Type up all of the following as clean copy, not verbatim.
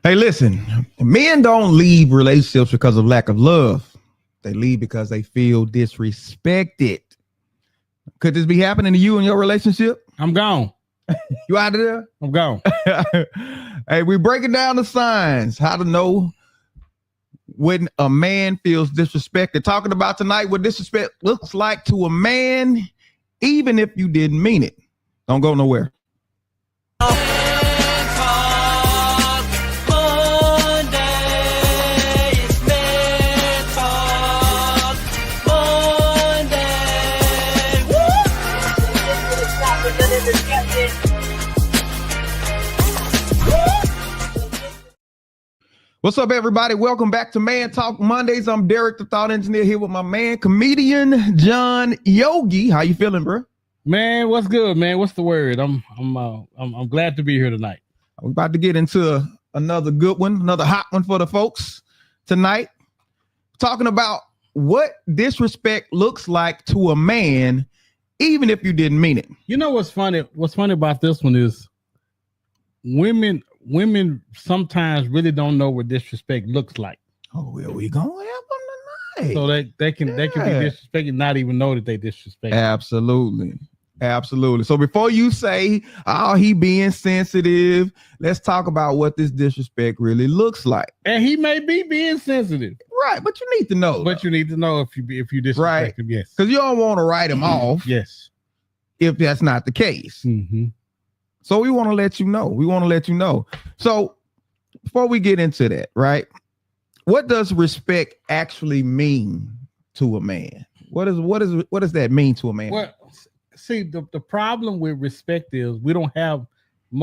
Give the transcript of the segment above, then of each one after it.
Hey, listen, men don't leave relationships because of lack of love. They leave because they feel disrespected. Could this be happening to you in your relationship? I'm gone. You out of there? I'm gone. Hey, we're breaking down the signs, how to know when a man feels disrespected. Talking about tonight what disrespect looks like to a man, even if you didn't mean it. Don't go nowhere. What's up, everybody? Welcome back to Man Talk Mondays. I'm Derek, the Thought Engineer, here with my man, comedian John Yogi. How you feeling, bro? Man, what's good, man? What's the word? I'm glad to be here tonight. We're about to get into another good one, another hot one for the folks tonight. Talking about what disrespect looks like to a man, even if you didn't mean it. You know what's funny? What's funny about this one is women sometimes really don't know what disrespect looks like. Oh, well, we gonna have them tonight. So they can be disrespected, not even know that they disrespect. Absolutely. So before you say, oh, he being sensitive, let's talk about what this disrespect really looks like. And he may be being sensitive. Right, but you need to know. But you need to know if you disrespect him, yes. Because you don't want to write him off. Yes. If that's not the case. Mm-hmm. So we want to let you know. So before we get into that, right? What does respect actually mean to a man? What does that mean to a man? Well, see, the problem with respect is we don't have a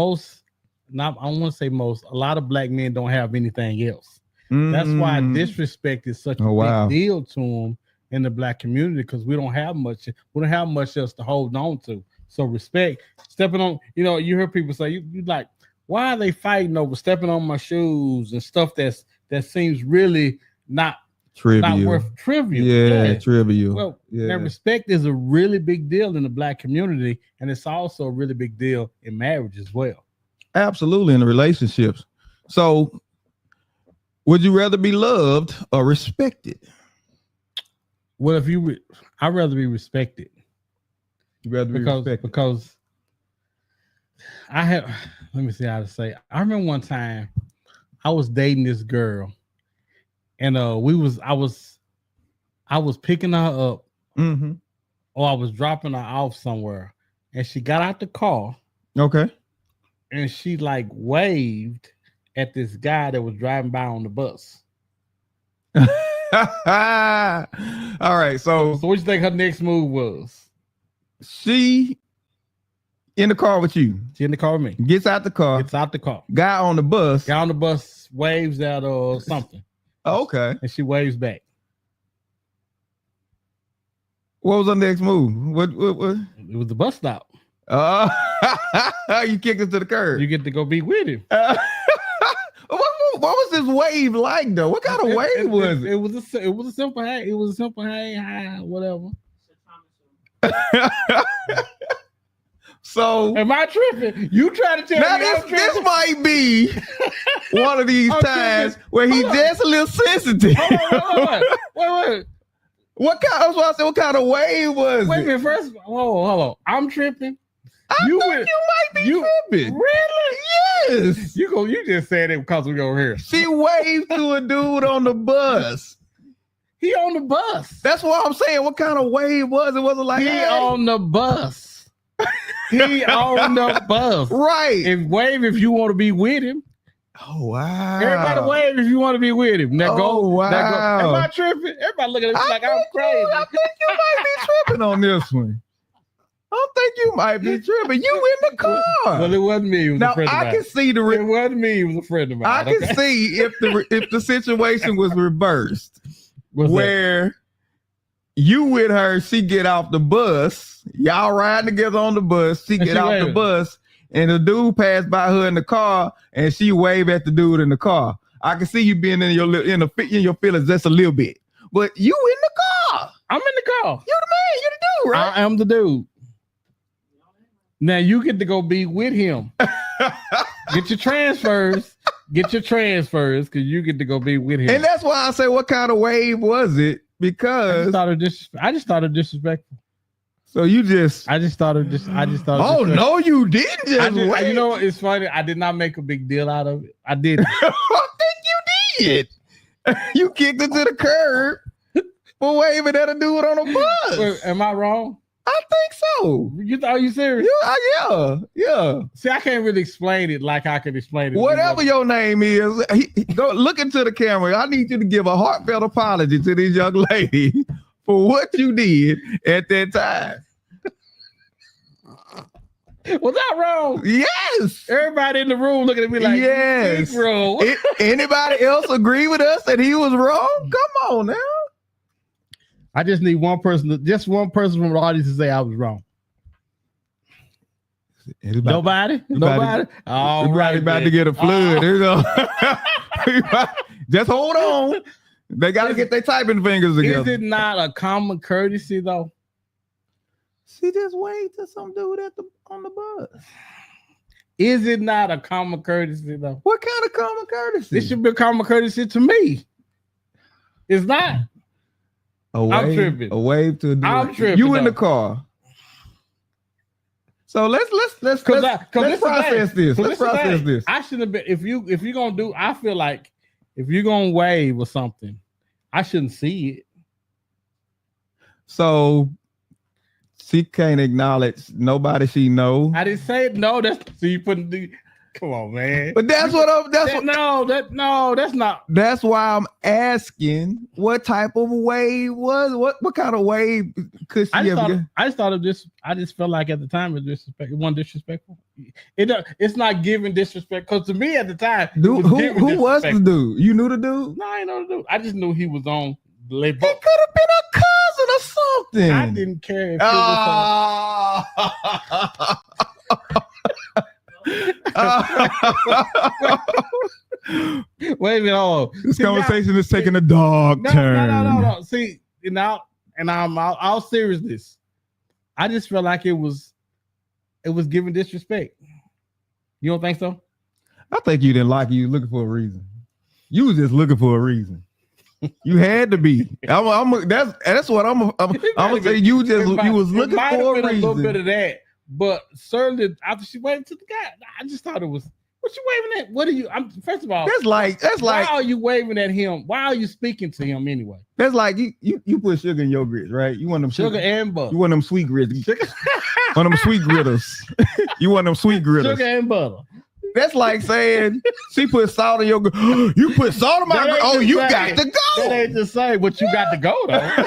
lot of black men don't have anything else. That's why disrespect is such a big deal to them in the black community, because we don't have much else to hold on to. So respect, stepping on, you hear people say, you like, why are they fighting over stepping on my shoes and stuff that seems really not worth trivial. Yeah, trivial. Well, now respect is a really big deal in the black community, and it's also a really big deal in marriage as well. Absolutely, in the relationships. So would you rather be loved or respected? Well, I'd rather be respected. Because let me see how to say. I remember one time I was dating this girl, and I was picking her up, or I was dropping her off somewhere, and she got out the car. Okay. And she like waved at this guy that was driving by on the bus. All right. So what you think her next move was? She in the car with you. She in the car with me. Gets out the car. Guy on the bus waves at or something. Oh, okay. And she waves back. What was her next move? What? It was the bus stop. You kicked him to the curb. You get to go be with him. What was this wave like though? What kind of wave was it? It was a simple hey. It was a simple hey, hi, whatever. So am I tripping? You trying to tell me this might be one of these times where he's just a little sensitive. Wait. What kind of wave was it? Wait a minute, first. Hold on. I'm tripping. You might be tripping. Really? Yes. You just said it because we over here. She waved to a dude on the bus. He on the bus. That's what I'm saying. What kind of wave was it? Was it like on the bus? He on the bus. Right. And wave if you want to be with him. Oh wow. Everybody wave if you want to be with him. Now go. Wow. Am I tripping? Everybody look at it like I'm crazy. I think you might be tripping on this one. I think you might be tripping. You in the car. Well, it wasn't me. It was a friend of mine. I can see it wasn't me. It was a friend of mine. I can see if the situation was reversed. Where you with her, she get off the bus, y'all ride together on the bus, she get off the bus, and the dude passed by her in the car, and she wave at the dude in the car. I can see you being in your feelings just a little bit, but you in the car. I'm in the car. You the man. You the dude, right? I am the dude. Now you get to go be with him. Get your transfers. Get your transfers because you get to go be with him. And that's why I say, what kind of wave was it? Because I just thought it disrespectful. So you just I just thought. Oh no, you didn't you know, it's funny. I did not make a big deal out of it. I didn't. I think you did. You kicked it to the curb for waving at a dude on a bus. Wait, am I wrong? I think so. Are you serious? Yeah. See, I can't really explain it like I can explain it. Whatever your name is, go look into the camera. I need you to give a heartfelt apology to this young lady for what you did at that time. Was that wrong? Yes. Everybody in the room looking at me like, yes. Wrong. Anybody else agree with us that he was wrong? Come on now. I just need one person from the audience to say I was wrong. Nobody? All right, about to get a flood. Here you go. Just hold on. They got to get their typing fingers together. Is it not a common courtesy, though? She just waved to some dude on the bus. Is it not a common courtesy, though? What kind of common courtesy? It should be a common courtesy to me. It's not. I'm tripping. A wave to a dude. I'm tripping. You in the car. So let's process this. Let's process this. I shouldn't have been. If you're gonna do, I feel like if you're gonna wave or something, I shouldn't see it. So she can't acknowledge nobody she know. I didn't say it. No, that's so you putting the. Come on, man. But that's not. That's why I'm asking what type of wave was what kind of wave could she ever? I just thought of this. I just felt like at the time it was disrespectful. It's not giving disrespect because to me at the time, who was the dude? You knew the dude? No, I didn't know the dude. I just knew he was on. It could have been a cousin or something. I didn't care if it was Wait a minute, hold on. This conversation is taking a dark turn. No. See, now, and I'm all seriousness. I just felt like it was giving disrespect. You don't think so? I think you didn't like it. You looking for a reason. You was just looking for a reason. You had to be. That's what I'm gonna say. You was looking for a reason. A little bit of that. But certainly after she waved to the guy, I just thought it was, what you waving at? What are you? First of all, that's like. Why are you waving at him? Why are you speaking to him anyway? That's like you put sugar in your grits, right? You want them sugar and butter. You want them sweet grits. One of them sweet gritters. You want them sweet gritters. Sugar and butter. That's like saying she put salt in your. You put salt in my. Oh, you got to go. That ain't the same, but you got to go though.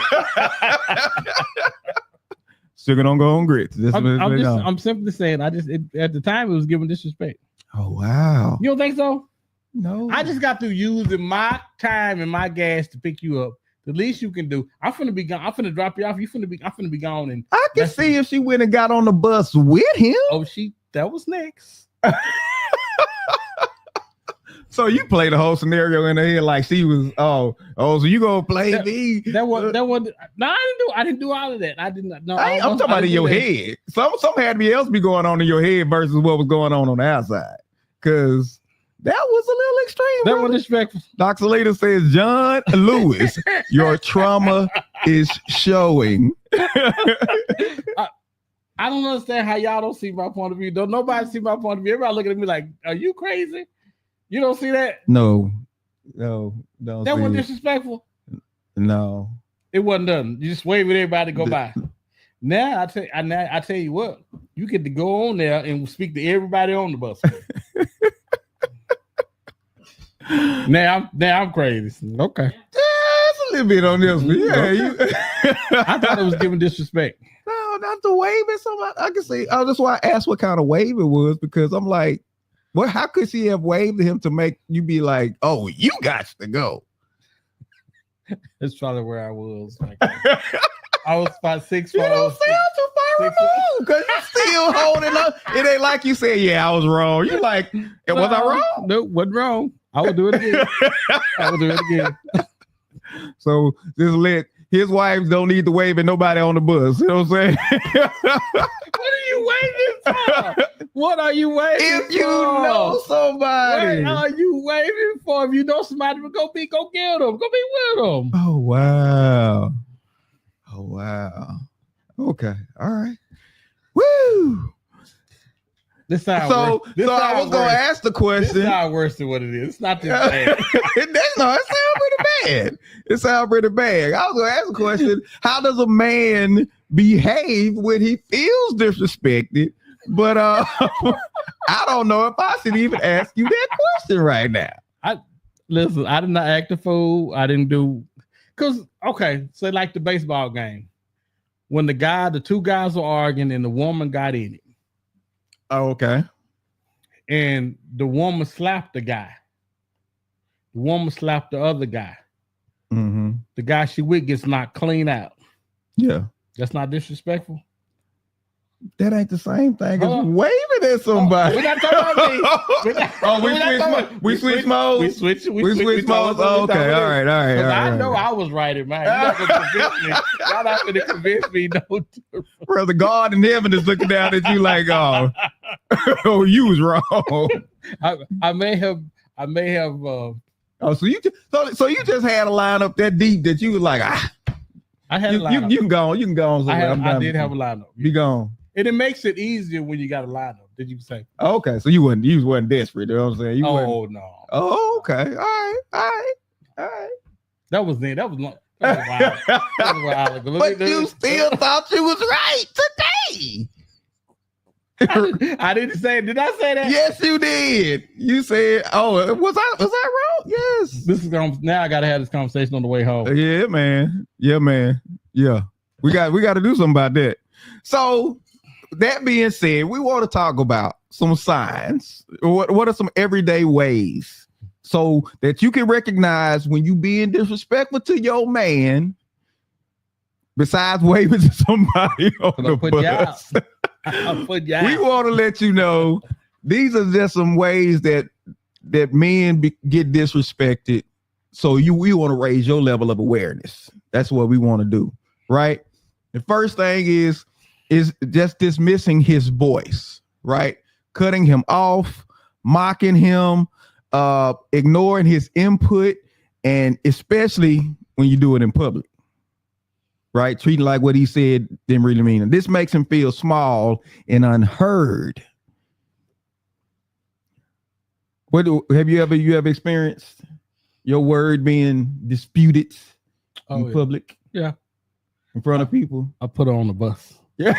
Sugar don't go on grits. I'm simply saying. At the time it was giving disrespect. Oh wow! You don't think so? No. I just got through using my time and my gas to pick you up. The least you can do. I'm finna be gone. I'm finna drop you off. I'm finna be gone. And I can see if she went and got on the bus with him. Oh, that was next. So you played the whole scenario in her head like she was so you gonna play me? That was no, I didn't do all of that. I didn't. No, I'm talking about in your head. Some had to be else be going on in your head versus what was going on the outside. Because that was a little extreme. That was disrespectful. Dr. Lita says, John Lewis, your trauma is showing. I don't understand how y'all don't see my point of view. Don't nobody see my point of view. Everybody looking at me like, are you crazy? You don't see that? No, don't. That wasn't disrespectful. No, it wasn't done. You just wave at everybody to go by. Now I tell you what, you get to go on there and speak to everybody on the bus. Now I'm crazy. Okay, that's a little bit on this. But yeah, I thought it was giving disrespect. No, not the waving. Somebody I can see. That's why I asked what kind of wave it was because I'm like. Well, how could she have waved at him to make you be like, "Oh, you got to go"? That's probably where I was. Like, I was about 6'4". You don't sound too far removed because you're still holding up. It ain't like you said, "Yeah, I was wrong." You're like, "Was I wrong?" No, wasn't wrong. I will do it again. So just let his wives don't need to wave at nobody on the bus. You know what I'm saying? What are you waiting for? What are you waiting for? If you know somebody. What are you waiting for? If you know somebody, go get them. Go be with them. Oh, wow. Oh, wow. Okay. All right. Woo. So I was going to ask the question. This sounds worse than what it is. It's not this bad. It sounds pretty bad. It sounds pretty bad. I was going to ask the question, how does a man behave when he feels disrespected? But I don't know if I should even ask you that question right now. Listen, I did not act a fool. I didn't do, because, okay, say like the baseball game. When the two guys were arguing and the woman got in it. Oh, okay. And the woman slapped the guy. The woman slapped the other guy. Mm-hmm. The guy she with gets knocked clean out. Yeah. That's not disrespectful. That ain't the same thing as waving at somebody. We're not talking about me. We switch modes. We switch modes. Oh, okay, all right. I know I was right in mine. You're not gonna convince me. Y'all not gonna convince me. No, brother, God in heaven is looking down at you like, oh, you was wrong. I may have. So you just had a lineup that deep that you was like, I had a lineup. You can go on. You can go on. I did have a lineup. You gone. And it makes it easier when you got a lineup. Did you say? Okay, so you wasn't desperate. You know what I'm saying? No. Oh, okay. All right. That was then. That was long. That was a while ago. But you still thought you was right today. I didn't say it. Did I say that? Yes, you did. You said, "Oh, was I wrong?" Yes. This is now. I gotta have this conversation on the way home. Yeah, man. Yeah. We got to do something about that. So, that being said, we want to talk about some signs. What are some everyday ways so that you can recognize when you being disrespectful to your man, besides waving to somebody on the bus? We want to let you know these are just some ways that men get disrespected. So we want to raise your level of awareness. That's what we want to do, right? The first thing is just dismissing his voice, right? Cutting him off, mocking him, ignoring his input, and especially when you do it in public, right? Treating like what he said didn't really mean it. This makes him feel small and unheard. Have you ever experienced your word being disputed in public? Yeah. In front of people? I put her on the bus. Yeah.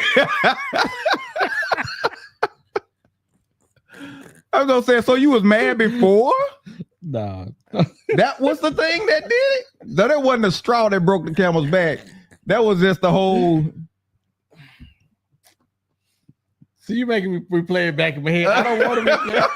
I was gonna say, so you was mad before? Nah. That was the thing that did it? No, that wasn't the straw that broke the camel's back. That was just the whole. So you making me replay it back in my head. I don't want to replay it.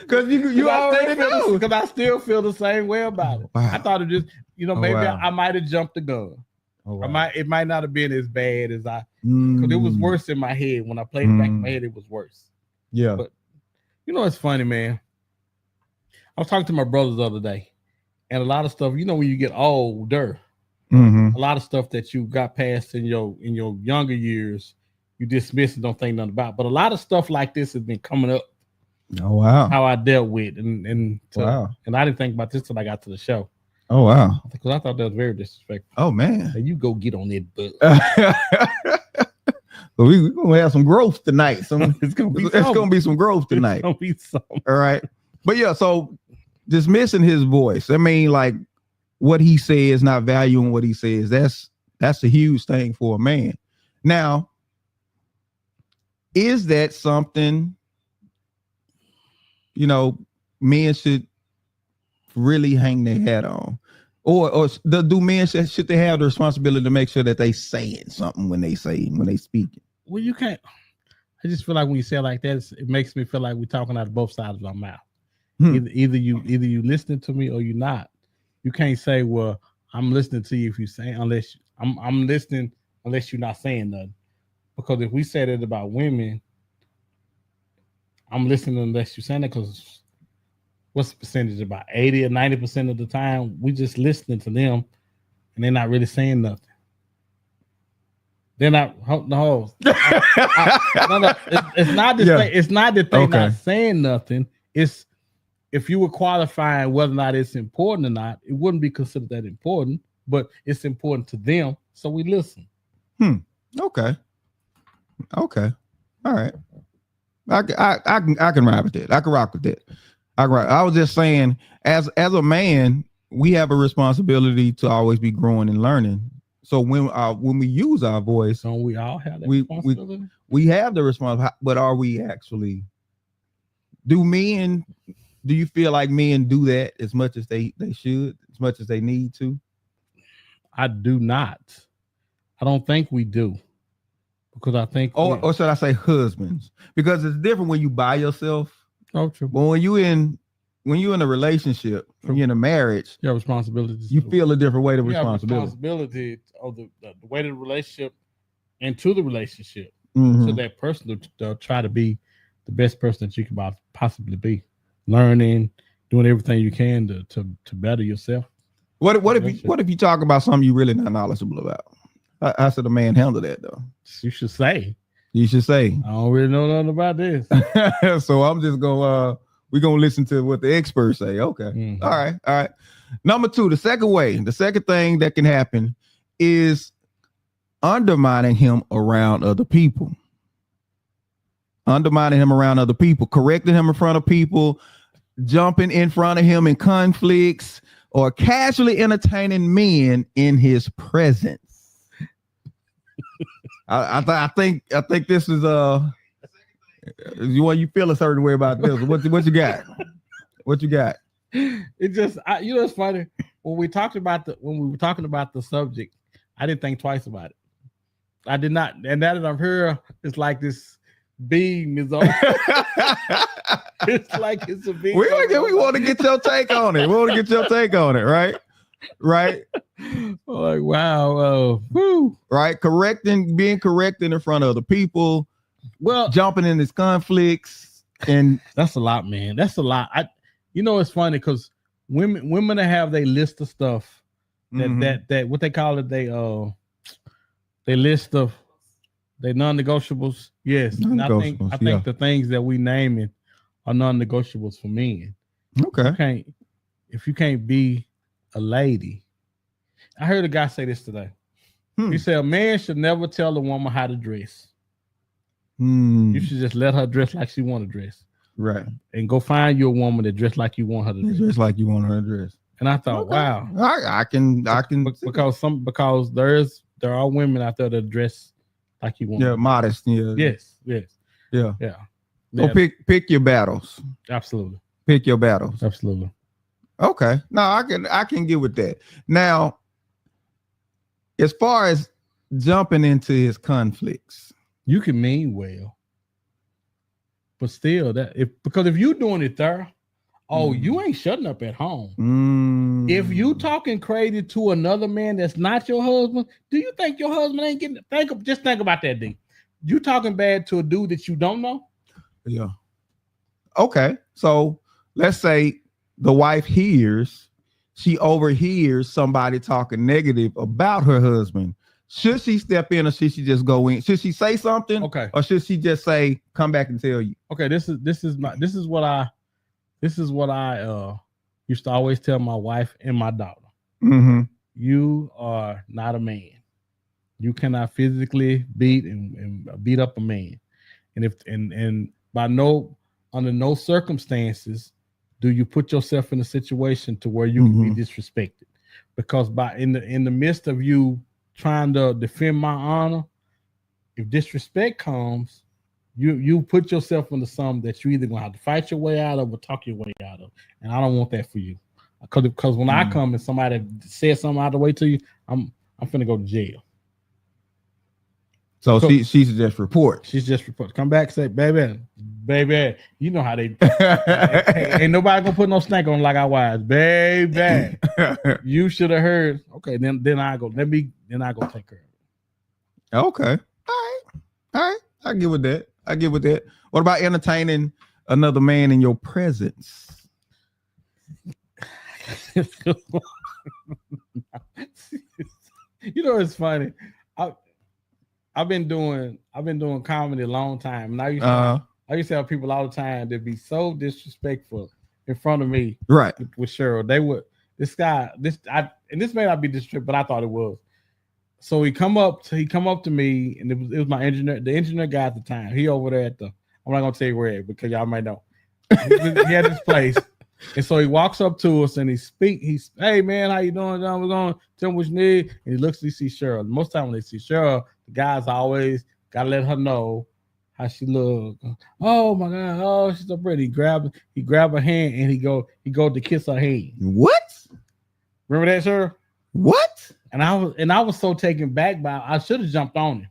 Because you already know. Because I still feel the same way about it. Wow. I thought it just, maybe I might have jumped the gun. Oh, wow. It might not have been as bad as because it was worse in my head. When I played it back in my head, it was worse. Yeah. But it's funny, man. I was talking to my brothers the other day, and a lot of stuff, when you get older, a lot of stuff that you got past in your younger years, you dismiss and don't think nothing about. But a lot of stuff like this has been coming up. Oh wow! How I dealt with and I didn't think about this till I got to the show. Oh wow! Because I thought that was very disrespectful. Oh man! You go get on it, but we're gonna have some growth tonight. It's gonna be some growth tonight. It's gonna be some. All right, but yeah. So dismissing his voice. I mean, like what he says, not valuing what he says. That's a huge thing for a man. Now, is that something? Men should really hang their hat on, or do men should they have the responsibility to make sure that they saying something when they speaking? Well, you can't. I just feel like when you say it like that, it makes me feel like we're talking out of both sides of our mouth. Either you listening to me or you're not. You can't say, "Well, I'm listening to you if you say," unless I'm listening unless you're not saying nothing. Because if we said it about women. I'm listening unless you're saying it, because what's the percentage? About 80 or 90% of the time, we just listening to them and they're not really saying nothing. They're not no. No. It's not that it's not that they're not saying nothing. It's if you were qualifying whether or not it's important or not, it wouldn't be considered that important, but it's important to them, so we listen. Okay. All right. I can ride with that. I can rock with that. I was just saying, as a man, we have a responsibility to always be growing and learning. So when we use our voice, don't we all have that responsibility? We have the responsibility, but are we actually? Do you feel like men do that as much as they should, as much as they need to? I do not. I don't think we do. Because I think or should I say husbands? Because it's different when you by yourself. Oh, true. But when you're in a relationship, when you're in a marriage, you have responsibilities. You feel a different weight of responsibility of the weight of the relationship and to the relationship. So that person to try to be the best person that you can possibly be. Learning, doing everything you can to better yourself. What if you talk about something you're really not knowledgeable about? How should a man handle that though? You should say. I don't really know nothing about this. So I'm just we're gonna listen to what the experts say. Okay. All right. Number 2, the second thing that can happen is undermining him around other people. Correcting him in front of people, jumping in front of him in conflicts, or casually entertaining men in his presence. I think this is you feel a certain way about this. What you got? What you got? It just it's funny when we were talking about the subject, I didn't think twice about it. I did not, and now that I'm here, it's like this beam is on. It's like it's a beam. We want to get your take on it. Right? Like, wow. Right? Being corrected in front of other people. Well, jumping in his conflicts. And that's a lot, man. That's a lot. It's funny because women have their list of stuff that what they call it, they list of they non-negotiables. Yes. And I think the things that we naming are non-negotiables for men. Okay. If you can't be a lady. I heard a guy say this today. He said a man should never tell a woman how to dress. You should just let her dress like she want to dress. Right. And go find you a woman that dress like you want her to dress. Just like you want her to dress. And I thought, wow. I can because there are women out there that dress like you want. Yeah, modest. Yeah. Yes. Yeah. So pick your battles. Absolutely. Pick your battles. Absolutely. Okay. No, I can get with that. Now, as far as jumping into his conflicts, you can mean well, but still because if you're doing it there, you ain't shutting up at home. If you talking crazy to another man that's not your husband, do you think your husband ain't getting? Just think about that, D. You talking bad to a dude that you don't know? Yeah. Okay. So let's say the wife she overhears somebody talking negative about her husband. Should she step in or should she just go in? Should she say something? Okay. Or should she just say, come back and tell you? Okay, this is what I used to always tell my wife and my daughter. You are not a man. You cannot physically beat up a man. And under no circumstances do you put yourself in a situation to where you can be disrespected, because in the midst of you trying to defend my honor, if disrespect comes, you put yourself into something that you either gonna have to fight your way out of or talk your way out of, and I don't want that for you. Because when I come and somebody says something out of the way to you, I'm finna go to jail. So she's just report. She's just report. Come back, say, baby, you know how they ain't nobody gonna put no snake on like our wives, baby. You should have heard. Okay, then I go. Then I go take care of it. Okay, all right. I get with that. What about entertaining another man in your presence? It's funny. I've been doing comedy a long time, and I used to have people all the time that be so disrespectful in front of me, right? With Cheryl, they would and this may not be disrespectful, but I thought it was. So he come up to me, and it was my engineer, the engineer guy at the time. He over there at I'm not gonna tell you where because y'all might know. He had this place. And so he walks up to us and he's hey man, how you doing, John? We're going to tell him what you need. And he looks to see Cheryl. Most time when they see Cheryl, the guys always gotta let her know how she look. Oh my God, oh, she's so pretty. He grab her hand and he go to kiss her hand. What? Remember that, Cheryl? What? And I was so taken back by I should have jumped on him.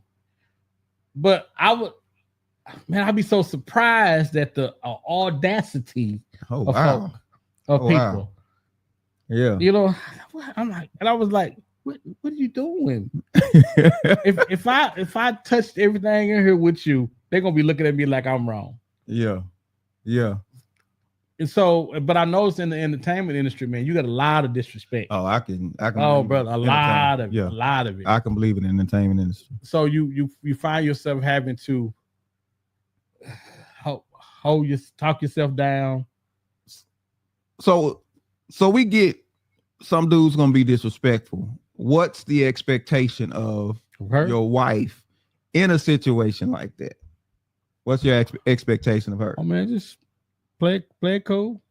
But I'd be so surprised at the audacity of people. Wow. Yeah. You know, I'm like, and I was like, what are you doing? if I touched everything in here with you, they're gonna be looking at me like I'm wrong. Yeah. Yeah. And so, but I noticed in the entertainment industry, man, you got a lot of disrespect. Oh, I can. Oh, brother, a lot of it. I can believe in the entertainment industry. So you find yourself having to talk yourself down. So we get some dude's gonna be disrespectful. What's the expectation of your wife in a situation like that? What's your expectation of her? Oh man, just play it cool.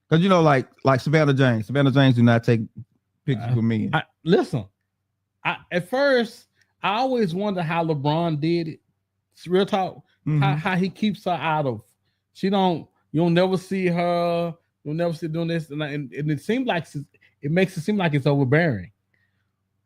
Because like Savannah James. Savannah James do not take pictures with me. Listen, at first I always wonder how LeBron did it. It's real talk. Mm-hmm. How he keeps her out of. You'll never see her. You'll never see doing this, and it seems like it makes it seem like it's overbearing.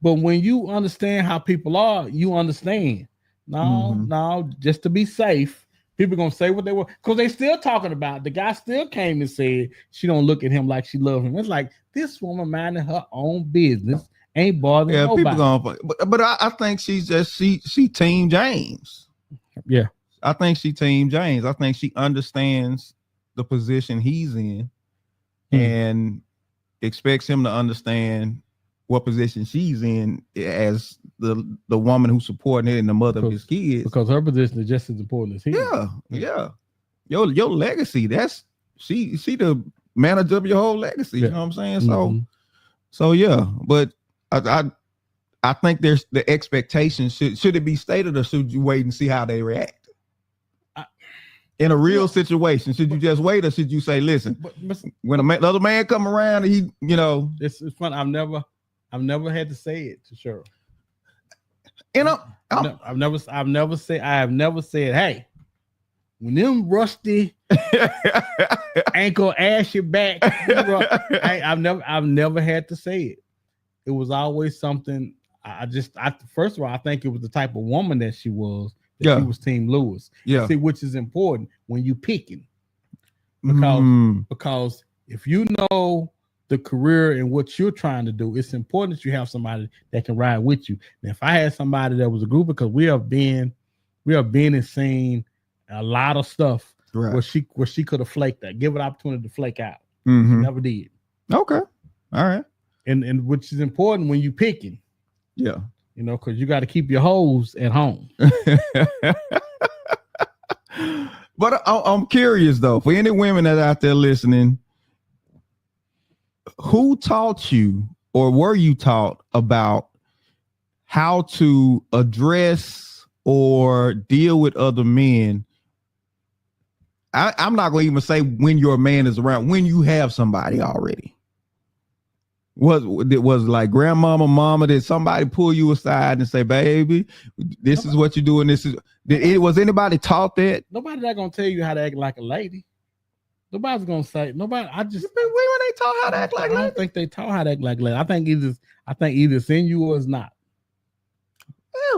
But when you understand how people are, you understand. No, just to be safe, people are gonna say what they were because they still talking about it. The guy still came and said she don't look at him like she loves him. It's like this woman minding her own business, ain't bothering nobody. People gonna, but I think she's just she Team James. Yeah, I think she Team James. I think she understands the position he's in and expects him to understand what position she's in as the woman who's supporting it and the mother of his kids. Because her position is just as important as his. Yeah. Your legacy, that's she the manager of your whole legacy. You know what I'm saying? So yeah, but I think there's the expectation. Should it be stated or should you wait and see how they react? In a real situation, should you just wait or should you say, listen, when another man come around and he, it's fun. I've never had to say it to Cheryl. I've never said, hey, when them rusty ankle ashy back, I've never had to say it. It was always something. First of all, I think it was the type of woman that she was. She was Team Lewis. Yeah. See, which is important when you picking. Because if you know the career and what you're trying to do, it's important that you have somebody that can ride with you. And if I had somebody that was a group, because we have been and seen a lot of stuff where she could have flaked that, give it opportunity to flake out. She never did. Okay. All right. And which is important when you picking. Yeah. Because you got to keep your hoes at home. But I'm curious though, for any women that are out there listening, who taught you or were you taught about how to address or deal with other men? I'm not going to even say when your man is around, when you have somebody already. Was like grandmama, mama, did somebody pull you aside and say, baby, this is what you're doing? Was anybody taught that? Nobody's not going to tell you how to act like a lady. Nobody's going to say, nobody. When they taught how to act like a lady? I don't think they taught how to act like a lady. I think either it's in you or it's not.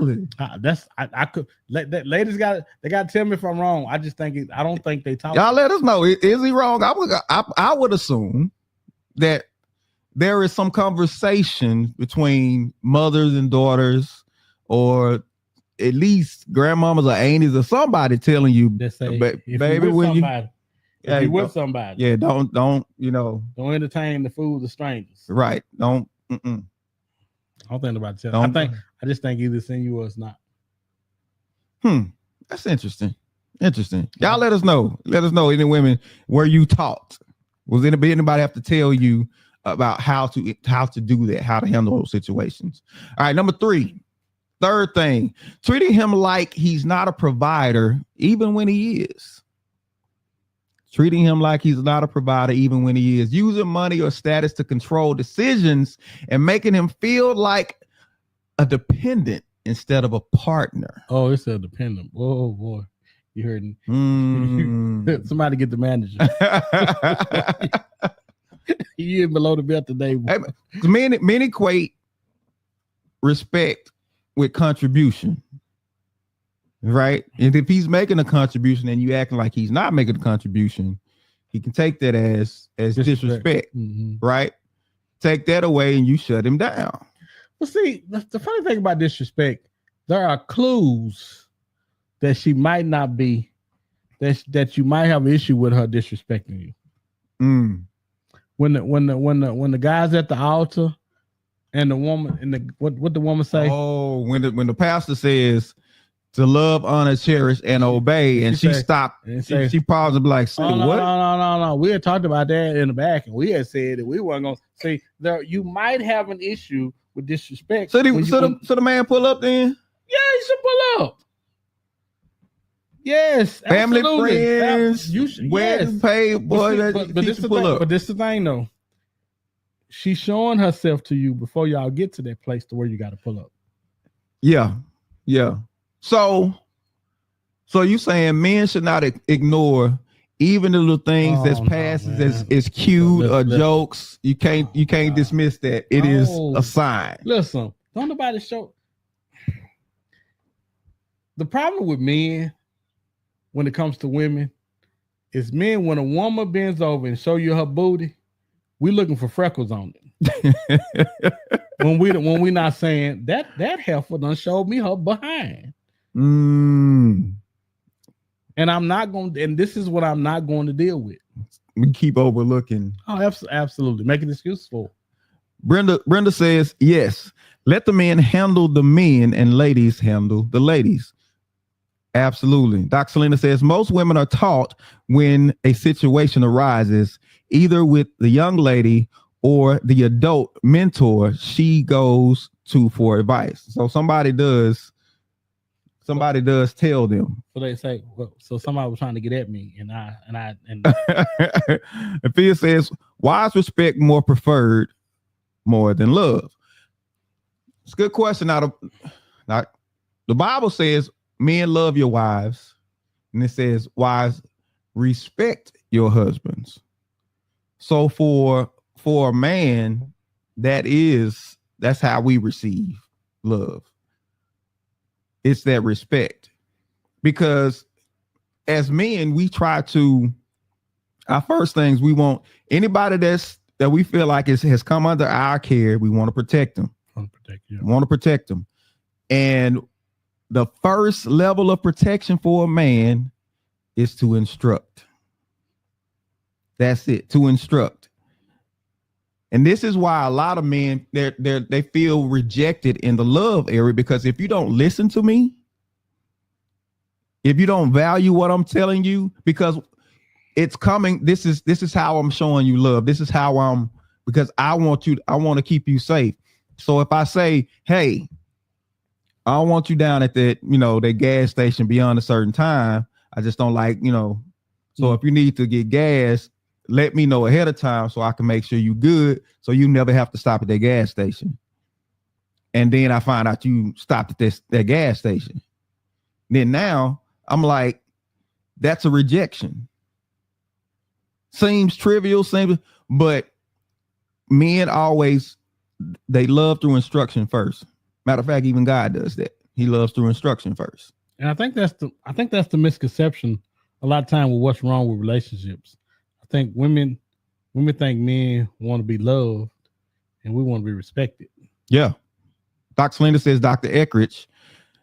Really? I could let that ladies got to tell me if I'm wrong. I just think I don't think they taught. Y'all let us know. Is he wrong? I would assume that there is some conversation between mothers and daughters, or at least grandmamas or aunties or somebody telling you, baby, when you with somebody, don't entertain the fools of strangers. Right? I don't think about telling. I just think either it's in you or it's not. That's interesting. Interesting. Y'all let us know. Let us know, any women, where you taught. Was anybody have to tell you about how to do that, how to handle those situations? All right, number 3. Third thing, treating him like he's not a provider, even when he is. Treating him like he's not a provider, even when he is. Using money or status to control decisions and making him feel like a dependent instead of a partner. Oh, it's a dependent. Oh, boy. You heard me. Somebody get the manager. You in below the belt today. Hey, men equate respect with contribution, right? And if he's making a contribution and you acting like he's not making a contribution, he can take that as disrespect, right? Take that away and you shut him down. Well, see, the funny thing about disrespect, there are clues that she might not be, that you might have an issue with her disrespecting you. When the guy's at the altar and the woman and what the woman say? Oh, when the pastor says to love, honor, cherish, and obey, and she stopped, and she paused and be like, "Say what?" No. We had talked about that in the back, and we had said that we weren't gonna say there. You might have an issue with disrespect. So the man pull up then? Yeah, he should pull up. Yes, family, absolutely. friends, wedding paid, boy. But this is the thing. But this is the thing, though. She's showing herself to you before y'all get to that place to where you got to pull up. Yeah. So you saying men should not ignore even the little things that's passes as cute or jokes. You can't dismiss that. It is a sign. Listen, don't nobody show. The problem with men when it comes to women is men, when a woman bends over and show you her booty, we looking for freckles on it. when we not saying that heifer done showed me her behind. And I'm not going to, and this is what I'm not going to deal with. We keep overlooking. Oh, absolutely. Make an excuse for it. Brenda says, yes, let the men handle the men and ladies handle the ladies. Absolutely. Dr. Selena says most women are taught when a situation arises, either with the young lady or the adult mentor she goes to for advice. So somebody does tell them. So they say, well, so somebody was trying to get at me, and Fia says, why is respect more preferred more than love? It's a good question. Now the Bible says men love your wives, and it says wives respect your husbands. So for a man, that's how we receive love. It's that respect, because as men, we try to, our first things, we want anybody that we feel like has come under our care. We want to protect them. Want to protect them. And the first level of protection for a man is to instruct. That's it, to instruct. And this is why a lot of men, they feel rejected in the love area, because if you don't listen to me, if you don't value what I'm telling you, because it's coming, this is how I'm showing you love. This is how because I want to keep you safe. So if I say, hey, I don't want you down at that gas station beyond a certain time, I just don't like, so if you need to get gas, let me know ahead of time so I can make sure you good, so you never have to stop at that gas station. And then I find out you stopped at that gas station. Then now I'm like, that's a rejection. Seems trivial, but men always, they love through instruction first. Matter of fact, even God does that. He loves through instruction first. And I think that's the misconception a lot of time with what's wrong with relationships. I think women think men want to be loved and we want to be respected. Yeah. Dr. Selena says, Dr. Eckridge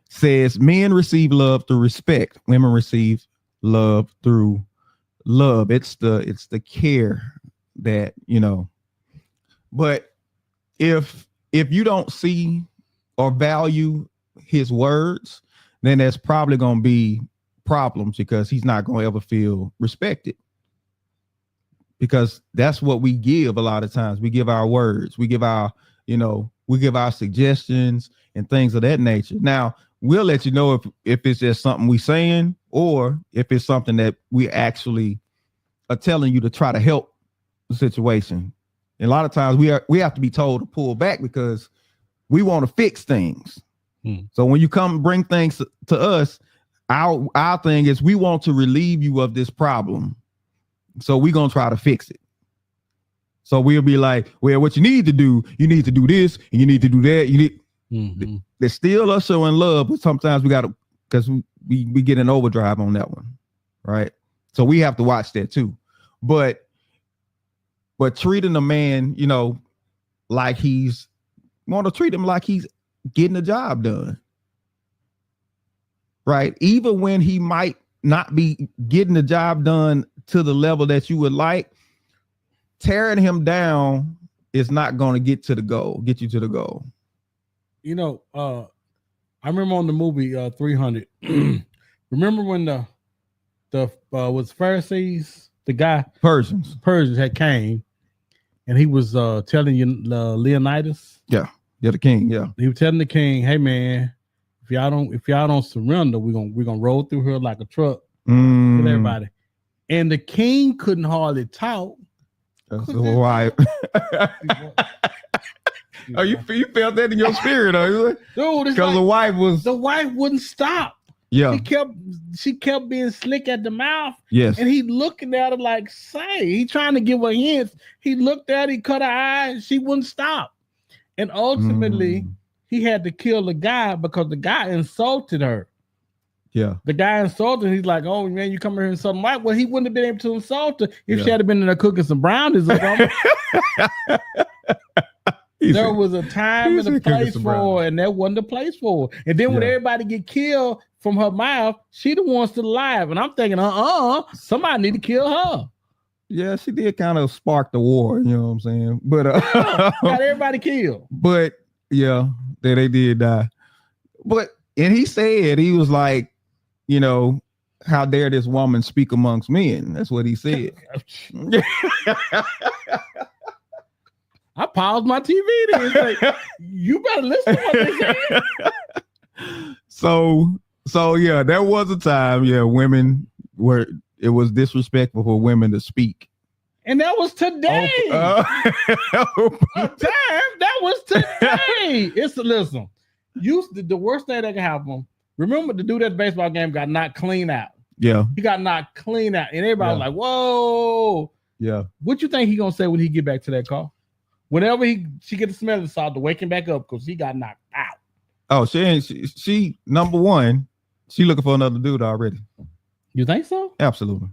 says men receive love through respect. Women receive love through love. It's the care that, but if you don't see or value his words, then there's probably going to be problems because he's not going to ever feel respected. Because that's what we give a lot of times. We give our words, we give our, we give our suggestions and things of that nature. Now, we'll let you know if it's just something we saying or if it's something that we actually are telling you to try to help the situation. And a lot of times we have to be told to pull back because we want to fix things. So when you come bring things to us, our thing is we want to relieve you of this problem. So we're going to try to fix it. So we'll be like, well, what you need to do this and you need to do that. There's still us showing love, but sometimes we got to, because we get an overdrive on that one. Right. So we have to watch that too. But treating a man, like want to treat him like he's getting the job done. Right. Even when he might not be getting the job done to the level that you would like, tearing him down is not going to get you to the goal. I remember on the movie 300. Remember when the was Pharisees, the guy Persians had came, and he was telling Leonidas, the king, he was telling the king, hey man, if y'all don't surrender, we're gonna roll through here like a truck with everybody. And the king couldn't hardly talk. That's why. Oh, you felt that in your spirit, dude? Because the wife wouldn't stop. Yeah, she kept being slick at the mouth. Yes, and he looking at her like, he trying to give her hints. He looked at her, he cut her eye. She wouldn't stop, and ultimately he had to kill the guy because the guy insulted her. Yeah, the guy insulted. He's like, "Oh man, you come here and insult my wife." Well, he wouldn't have been able to insult her if she had been in there cooking some brownies or something. There was a time and a place for her, and that wasn't the place for her. And then when everybody get killed from her mouth, she the one still alive. And I'm thinking, somebody need to kill her. Yeah, she did kind of spark the war, you know what I'm saying? But got everybody killed. But yeah, they did die. And he said, he was like, how dare this woman speak amongst men? That's what he said. I paused my TV then and say, you better listen to what they say. So yeah, there was a time, women it was disrespectful for women to speak. And that was today. That was today. Listen, the worst thing that can happen. Remember the dude at the baseball game got knocked clean out. Yeah. He got knocked clean out. And everybody was like, whoa. Yeah. What you think he gonna say when he get back to that car? Whenever she get the smell of the salt to wake him back up because he got knocked out. Oh, she number one, she looking for another dude already. You think so? Absolutely.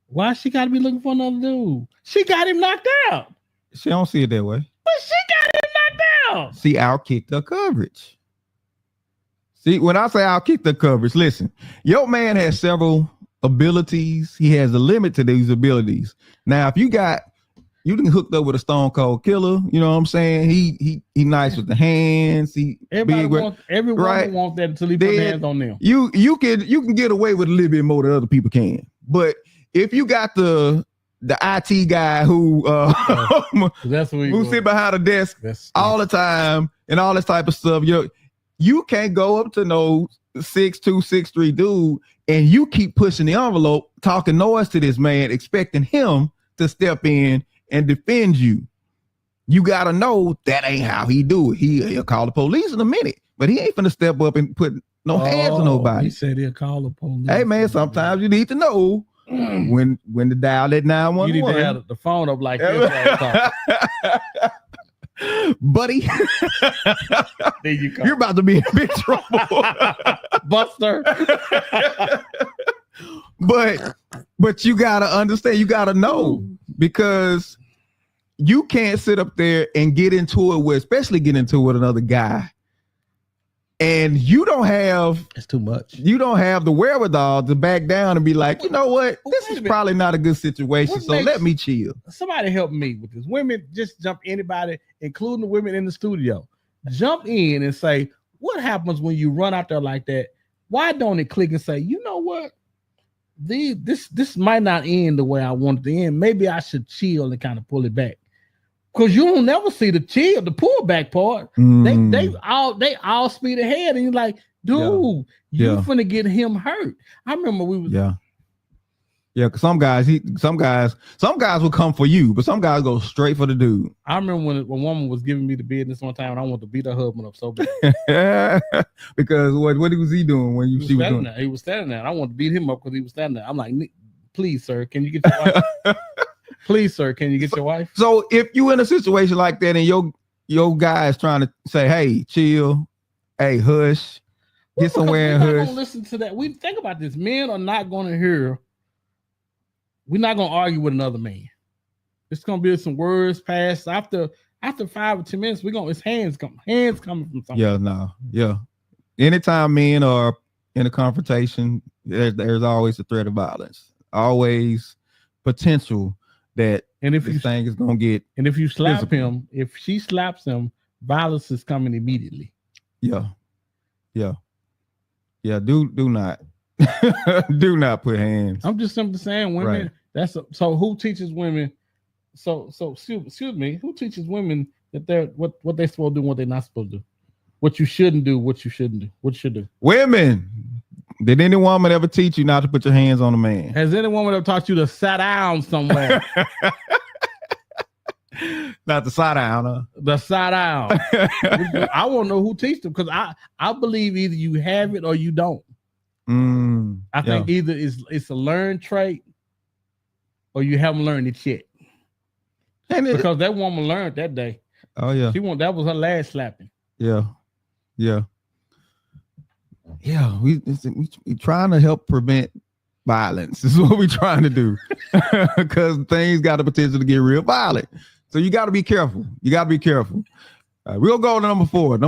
Why she got to be looking for another dude? She got him knocked out. She don't see it that way. But she got him knocked out. She outkicked her coverage. See, when I say outkicked her coverage, listen, your man has several abilities. He has a limit to these abilities. Now, if you done hooked up with a stone cold killer, you know what I'm saying? He nice with the hands. Everyone wants that until he put hands on them. You can get away with a little bit more than other people can. But if you got the IT guy who sit behind a desk all the time and all this type of stuff, you can't go up to no 6'2", 6'3" dude and you keep pushing the envelope, talking noise to this man, expecting him to step in and defend you. You gotta know that ain't how he do it. He'll call the police in a minute, but he ain't finna step up and put no hands on nobody. He said he'll call the police. Hey man, sometimes you need to know when to dial that 911. You need to have the phone up like this. Buddy, there you go. You're about to be in big trouble. Buster. But you gotta understand, you gotta know, because you can't sit up there and get into it with another guy. And you don't have, it's too much. You don't have the wherewithal to back down and be like, you know what? This is probably not a good situation. So let me chill. Somebody help me with this. Women, just jump anybody, including the women in the studio. Jump in and say, what happens when you run out there like that? why don't it click and say, you know what? This might not end the way I want it to end. Maybe I should chill and kind of pull it back. Because you don't never see the pullback part. They all speed ahead, and you're like, dude, you finna get him hurt. I remember we was because some guys will come for you, but some guys go straight for the dude. I remember when a woman was giving me the business one time, and I wanted to beat her husband up so bad. Because what was he doing when she was doing? He was standing there. I wanted to beat him up because he was standing there. I'm like, please, sir, can you get your wife? Please, sir, can you get your wife? So if you in a situation like that and your guy is trying to say, hey, chill, hey, hush, get somewhere and hush. We're not going to listen to that. We think about this. Men are not going to hear. We're not going to argue with another man. It's going to be some words passed. After 5 or 10 minutes, it's hands coming from somewhere. Yeah. Anytime men are in a confrontation, there's always a threat of violence. Always potential that this thing is gonna get. And if you slap him, if she slaps him, violence is coming immediately. Yeah. Do not do not put hands. I'm just simply saying, women. Right. So who teaches women? So excuse me. Who teaches women that they're what they're supposed to do, and what they're not supposed to do? What you shouldn't do, what you shouldn't do, what you should do. Women. Did any woman ever teach you not to put your hands on a man? Has any woman ever taught you to sit down somewhere? Not the sit down, huh? The sit down. I want to know who teaches them, because I believe either you have it or you don't. I think either it's a learned trait or you haven't learned it yet. Because that woman learned that day. Oh yeah. That was her last slapping. Yeah. We trying to help prevent violence. This is what we're trying to do. Because things got the potential to get real violent. So you got to be careful. We'll go to number 4.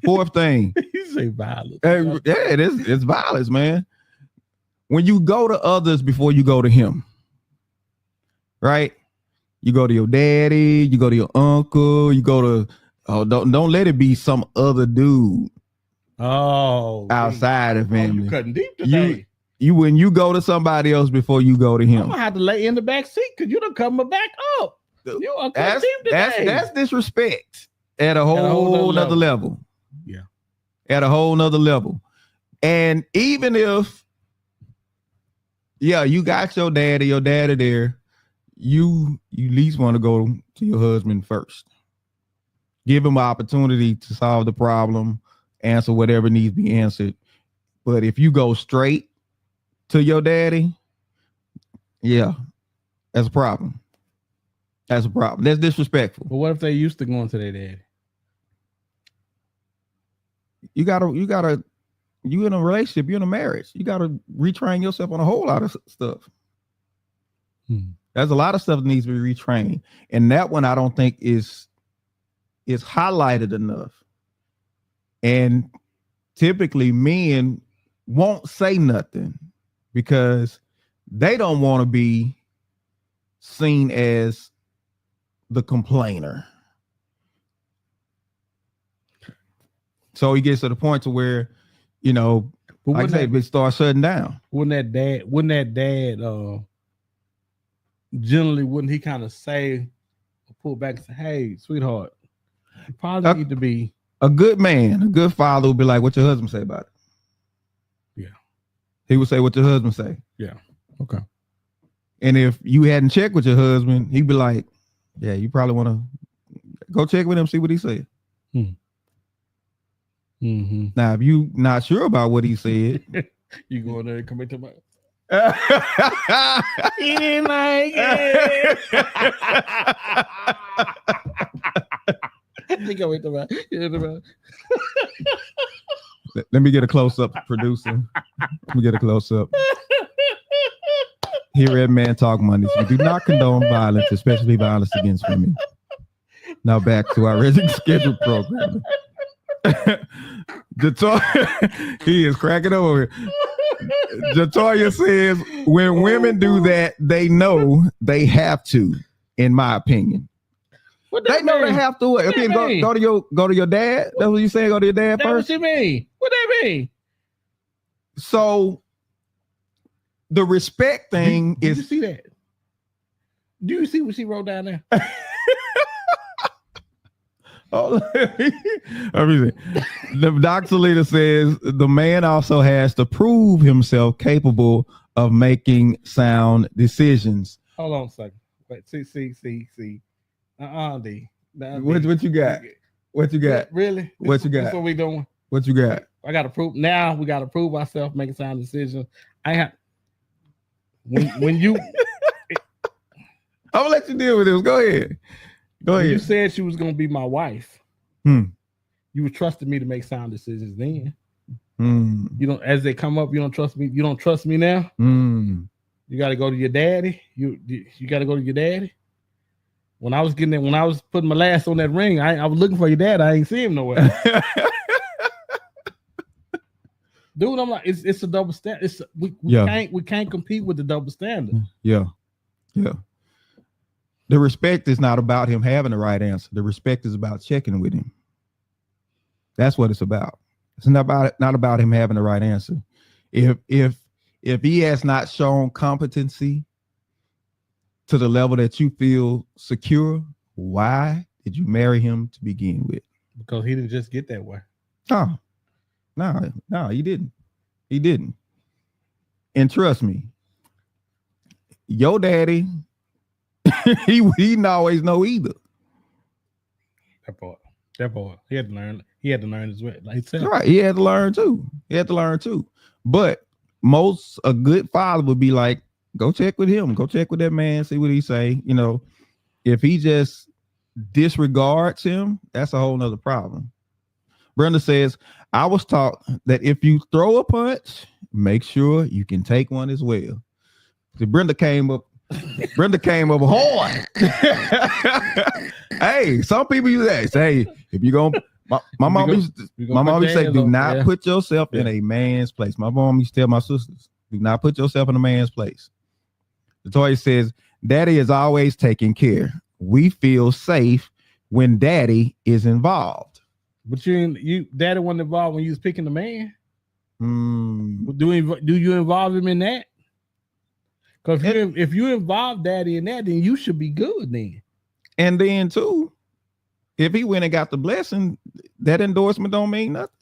Fourth thing. You say violence. It is. It's violence, man. When you go to others before you go to him, right? You go to your daddy, you go to your uncle, you go to don't let it be some other dude. Outside of family. You cutting deep today. You when you go to somebody else before you go to him. I'm gonna have to lay in the back seat because you done cut my back up. You are cutting deep today. That's disrespect at a whole nother level. Yeah. At a whole nother level. And even if you got your daddy there, you at least want to go to your husband first. Give him an opportunity to solve the problem, answer whatever needs to be answered. But if you go straight to your daddy, that's a problem. That's disrespectful. But what if they used to going to their daddy? You in a relationship, you're in a marriage. You gotta retrain yourself on a whole lot of stuff. There's a lot of stuff that needs to be retrained. And that one I don't think is highlighted enough. And typically men won't say nothing because they don't want to be seen as the complainer. So he gets to the point to where, like I say, it starts shutting down. Wouldn't that dad generally wouldn't he kind of say, pull back and say, hey, sweetheart, you probably need to be a good man, a good father would be like, what your husband say about it? Yeah. He would say what your husband say. Yeah. Okay. And if you hadn't checked with your husband, he'd be like, yeah, you probably want to go check with him, see what he said. Now, if you not sure about what he said, you go in there and come into my he didn't like it. I think I went about. Let me get a close up, producer. Let me get a close up. Here at Man Talk Mondays, we do not condone violence, especially violence against women. Now back to our regularly scheduled program. He is cracking over. Jatoya says, when women do that, they know they have to, in my opinion. They know they have to. Okay, go to your dad. That's what you saying? Go to your dad first? What you mean? What that mean? So the respect thing did you see that? Do you see what she wrote down there? Oh, the Dr. Lita says the man also has to prove himself capable of making sound decisions. Hold on a second. Wait, see. D. What you got? What you got? Really? What you got? That's what we doing? What you got? I got to prove. Now we got to prove ourselves, making sound decisions. I have. When you. I'm gonna let you deal with this. Go ahead. You said she was gonna be my wife. You were trusting me to make sound decisions then. You don't, as they come up, you don't trust me. You don't trust me now. You got to go to your daddy. You got to go to your daddy. When I was putting my last on that ring, I was looking for your dad. I ain't see him nowhere. Dude, I'm like, it's a double standard. We can't compete with the double standard. Yeah. The respect is not about him having the right answer. The respect is about checking with him. That's what it's about. It's not about him having the right answer. If he has not shown competency to the level that you feel secure, why did you marry him to begin with? Because he didn't just get that way. No, he didn't. He didn't. And trust me, your daddy, he didn't always know either. That boy, he had to learn. He had to learn as well. Like right, he had to learn too. But a good father would be like, go check with him. Go check with that man. See what he say. You know, if he just disregards him, that's a whole nother problem. Brenda says, I was taught that if you throw a punch, make sure you can take one as well. So Brenda came up hard. Hey, some people use that. Say, if you're going, my mom used to say, do not put yourself in a man's place. My mom used to tell my sisters, do not put yourself in a man's place. Latoya says, daddy is always taking care. We feel safe when daddy is involved. But daddy wasn't involved when you was picking the man. Do you involve him in that? Because if you involve daddy in that, then you should be good then. And then too, if he went and got the blessing, that endorsement don't mean nothing.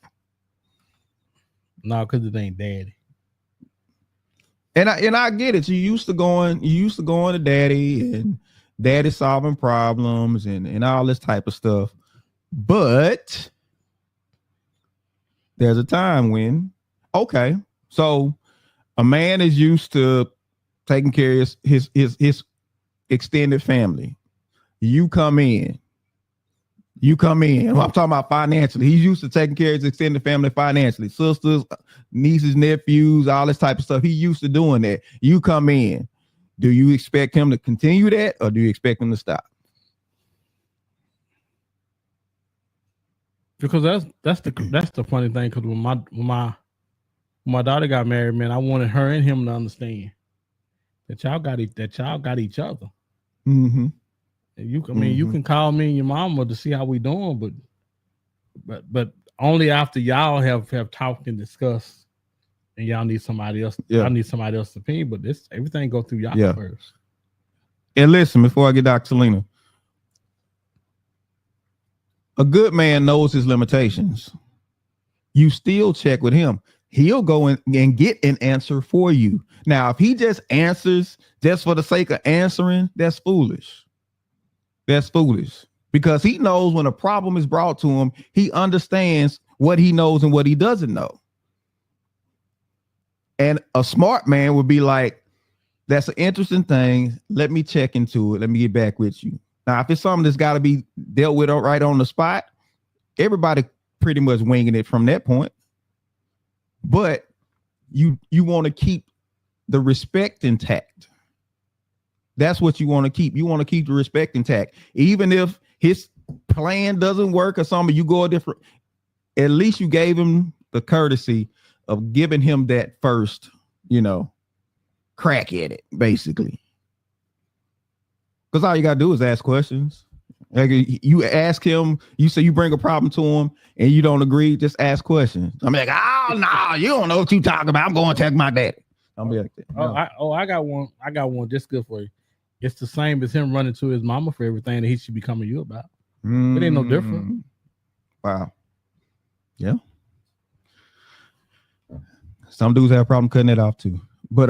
No, because it ain't daddy. And I get it. You used to going to daddy and daddy solving problems and all this type of stuff. But there's a time when, okay, so a man is used to taking care of his extended family. You come in. I'm talking about financially. He's used to taking care of his extended family financially. Sisters, nieces, nephews, all this type of stuff. He used to doing that. You come in. Do you expect him to continue that, or do you expect him to stop? Because that's the funny thing. Because when my daughter got married, man, I wanted her and him to understand that y'all got each other. Mm-hmm. And you can call me and your mama to see how we doing, but only after y'all have talked and discussed, and y'all need somebody else. Yeah. Y'all need somebody else's opinion. But everything go through y'all first. And listen, before I get Dr. Selena, a good man knows his limitations. You still check with him. He'll go in and get an answer for you. Now, if he just answers just for the sake of answering, that's foolish. That's foolish, because he knows when a problem is brought to him, he understands what he knows and what he doesn't know. And a smart man would be like, that's an interesting thing. Let me check into it. Let me get back with you. Now, if it's something that's got to be dealt with right on the spot, everybody pretty much winging it from that point. But you want to keep the respect intact. That's what you want to keep. You want to keep the respect intact. Even if his plan doesn't work or something, you go a different, at least you gave him the courtesy of giving him that first, crack at it, basically. Because all you got to do is ask questions. Like you ask him, you say you bring a problem to him and you don't agree, just ask questions. I'm like, oh no, you don't know what you talking about. I'm going to check my daddy. I'm like, no. I got one. I got one just good for you. It's the same as him running to his mama for everything that he should be coming to you about. It ain't no different. Wow. Yeah. Some dudes have a problem cutting it off too. But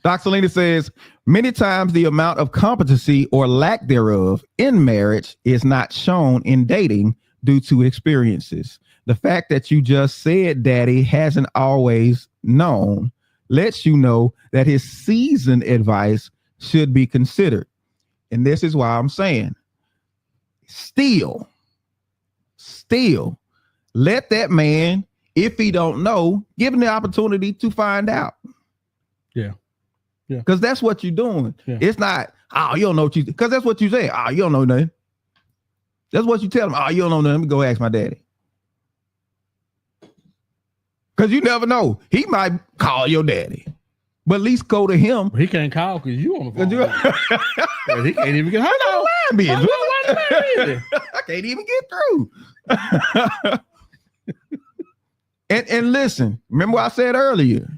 Dr. Selena says, many times the amount of competency or lack thereof in marriage is not shown in dating due to experiences. The fact that you just said daddy hasn't always known lets you know that his seasoned advice should be considered. And this is why I'm saying, still let that man, if he don't know, give him the opportunity to find out. Yeah. Because that's what you're doing. Yeah. It's not, oh, you don't know what you, because that's what you say. Oh, you don't know nothing. That's what you tell him. Oh, you don't know nothing. Let me go ask my daddy. Because you never know. He might call your daddy. But at least go to him. He can't call because you on the phone. He can't even get her on. I can't even get through. and listen, remember what I said earlier.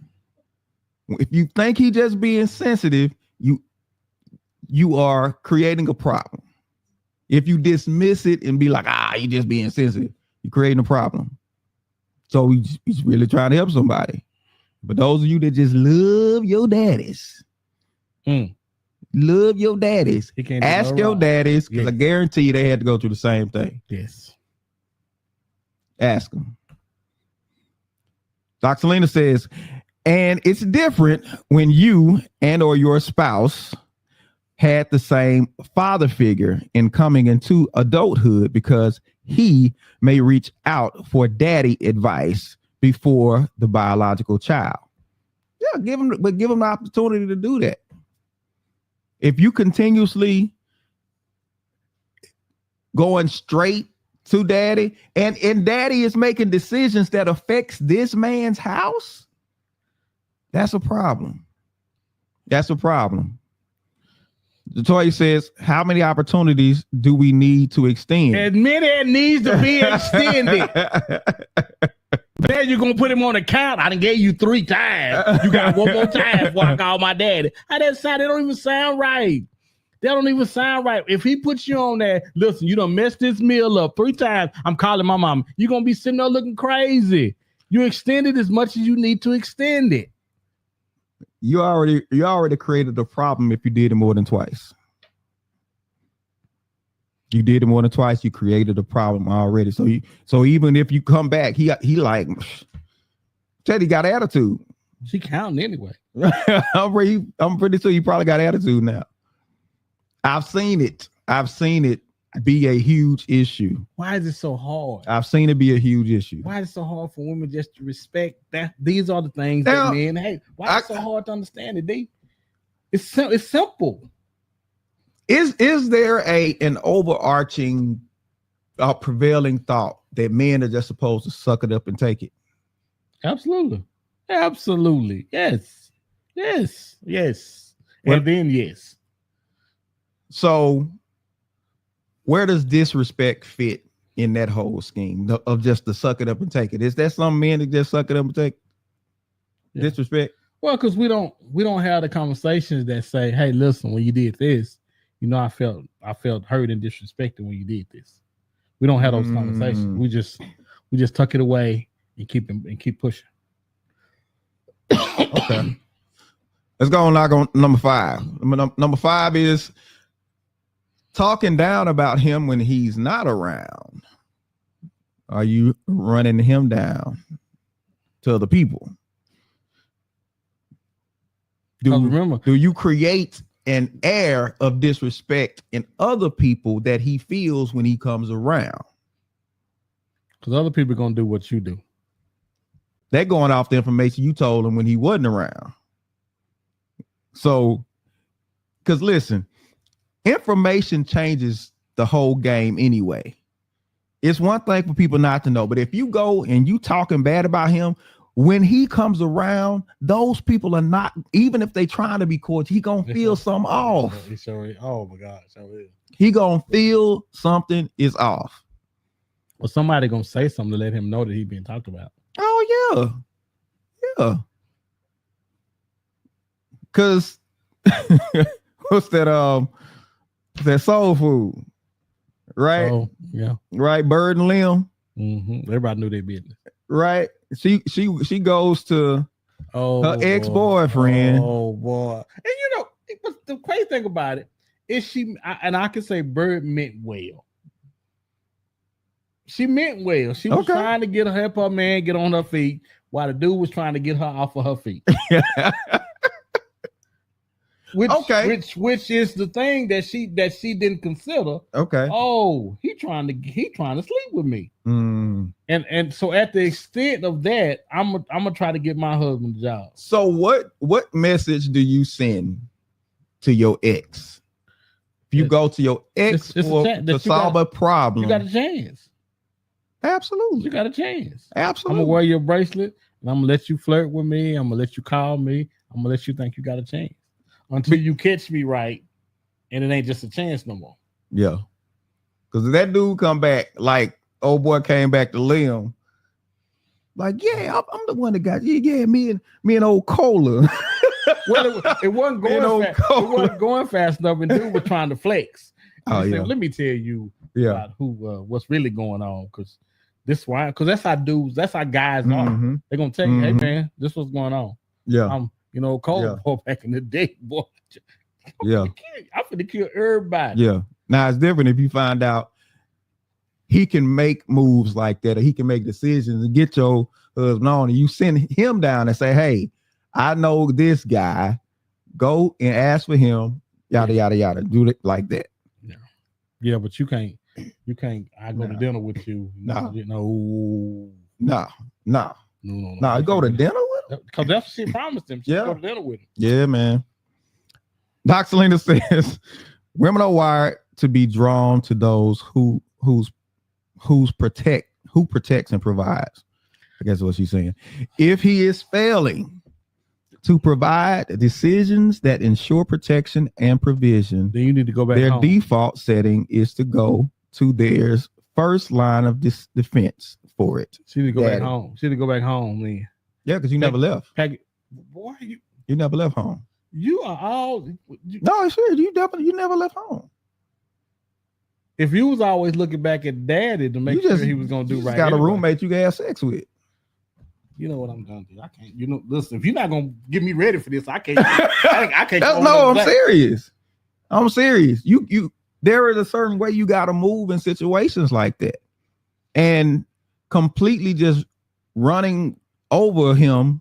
If you think he just being sensitive, you are creating a problem. If you dismiss it and be like, you just being sensitive, you're creating a problem. So he's really trying to help somebody. But those of you that just love your daddies, ask your daddies, because I guarantee you they had to go through the same thing. Yes. Ask them. Dr. Selena says, and it's different when you and or your spouse had the same father figure in coming into adulthood, because he may reach out for daddy advice before the biological child. Yeah, give him the opportunity to do that. If you continuously going straight to daddy and daddy is making decisions that affects this man's house, that's a problem. That's a problem. Latoya says, how many opportunities do we need to extend? As many as needs to be extended. Then you're going to put him on the count. I done gave you 3 times. You got one more time before I call my daddy. That don't even sound right. That don't even sound right. If he puts you on there, listen, you done messed this meal up 3 times. I'm calling my mom. You're going to be sitting there looking crazy. You extend it as much as you need to extend it. You already created a problem if you did it more than twice. You did it more than twice, you created a problem already. So even if you come back, he like, Teddy got attitude. She counting anyway. I'm pretty sure you probably got attitude now. I've seen it be a huge issue. Why is it so hard? I've seen it be a huge issue. Why is it so hard for women just to respect that these are the things that men hate? Why is it so hard to understand it, D? It's simple. Is there an overarching prevailing thought that men are just supposed to suck it up and take it? Absolutely. Yes. And then yes. So where does disrespect fit in that whole scheme of just to suck it up and take it? Is that some men that just suck it up and take disrespect? Well, because we don't have the conversations that say, hey, listen, when you did this, I felt hurt and disrespected when you did this. We don't have those conversations. We just tuck it away and keep pushing. Okay. Let's go on number 5. Number 5 is talking down about him when he's not around. Are you running him down to other people? Do you create an air of disrespect in other people that he feels when he comes around? Because other people are going to do what you do. They're going off the information you told them when he wasn't around. So, because listen, information changes the whole game anyway. It's one thing for people not to know, but if you go and you talking bad about him, when he comes around, those people are not, even if they trying to be cordial, he gonna feel something off. Oh my God, so is. he gonna feel something is off. Well, somebody gonna say something to let him know that he being talked about. Oh yeah. Cause what's that? That soul food, right? Oh yeah, right. Bird and Limb. Mm-hmm. Everybody knew their business, right? She goes to her ex-boyfriend. Oh boy, and you know, the crazy thing about it is I can say Bird meant well. She meant well. She was trying to help her man get on her feet, while the dude was trying to get her off of her feet. Which is the thing that she didn't consider. Okay. Oh, he trying to sleep with me. And so at the extent of that, I'm gonna try to get my husband a job. So what message do you send to your ex? If you go to your ex to solve a problem, you got a chance. Absolutely, you got a chance. Absolutely, I'm gonna wear your bracelet, and I'm gonna let you flirt with me. I'm gonna let you call me. I'm gonna let you think you got a chance until you catch me right, and it ain't just a chance no more. Yeah, because that dude come back like old boy came back to Liam. Like, yeah, I'm the one that got me and old Cola. Well, it wasn't going fast. It wasn't going fast enough, and dude was trying to flex. Said, let me tell you about what's really going on, because that's how dudes, that's how guys are. They're gonna tell you, hey man, this what's going on. Yeah, Cola boy back in the day, boy. I'm finna kill everybody. Yeah. Now it's different if you find out he can make moves like that, or he can make decisions and get your husband on, and you send him down and say, hey, I know this guy, go and ask for him, yada yada yada, do it like that. Yeah, but you can't I go to dinner with you. No. Go to dinner with him, because that's what she promised him. She go to dinner with him. Yeah, man. Doc Selena says women are wired to be drawn to those who protects and provides. I guess what she's saying. If he is failing to provide decisions that ensure protection and provision, then you need to go back their home. Default setting is to go to their first line of defense for it. She need to go back home. She need to go back home, man. Yeah, because you never left. Boy, you never left home. You are all no, sure. You never left home. If you was always looking back at daddy to make sure he was gonna do right, got a roommate you can have sex with. You know what I'm gonna do? I can't. Listen, if you're not gonna get me ready for this, I can't. I can't. No, I'm serious. I'm serious. You. There is a certain way you got to move in situations like that, and completely just running over him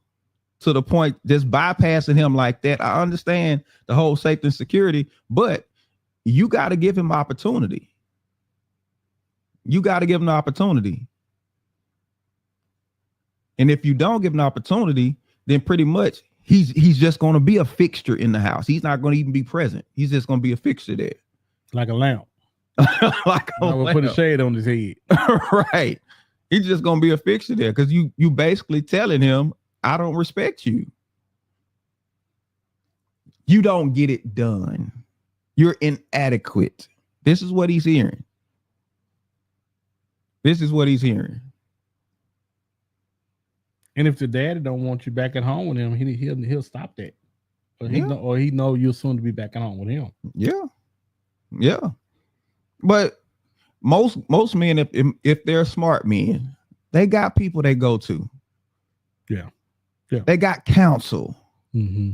to the point, just bypassing him like that. I understand the whole safety and security, but you got to give him opportunity. You got to give him the opportunity. And if you don't give him an opportunity, then pretty much he's just going to be a fixture in the house. He's not going to even be present. He's just going to be a fixture there. Like a lamp. Like a lamp. Put a shade on his head. Right. He's just going to be a fixture there because you basically telling him, I don't respect you. You don't get it done. You're inadequate. This is what he's hearing. This is what he's hearing. And if the daddy don't want you back at home with him, he'll stop that. Or he know you're soon to be back at home with him. Yeah. Yeah. But most men, if they're smart men, they got people they go to. Yeah. Yeah. They got counsel. Mm-hmm.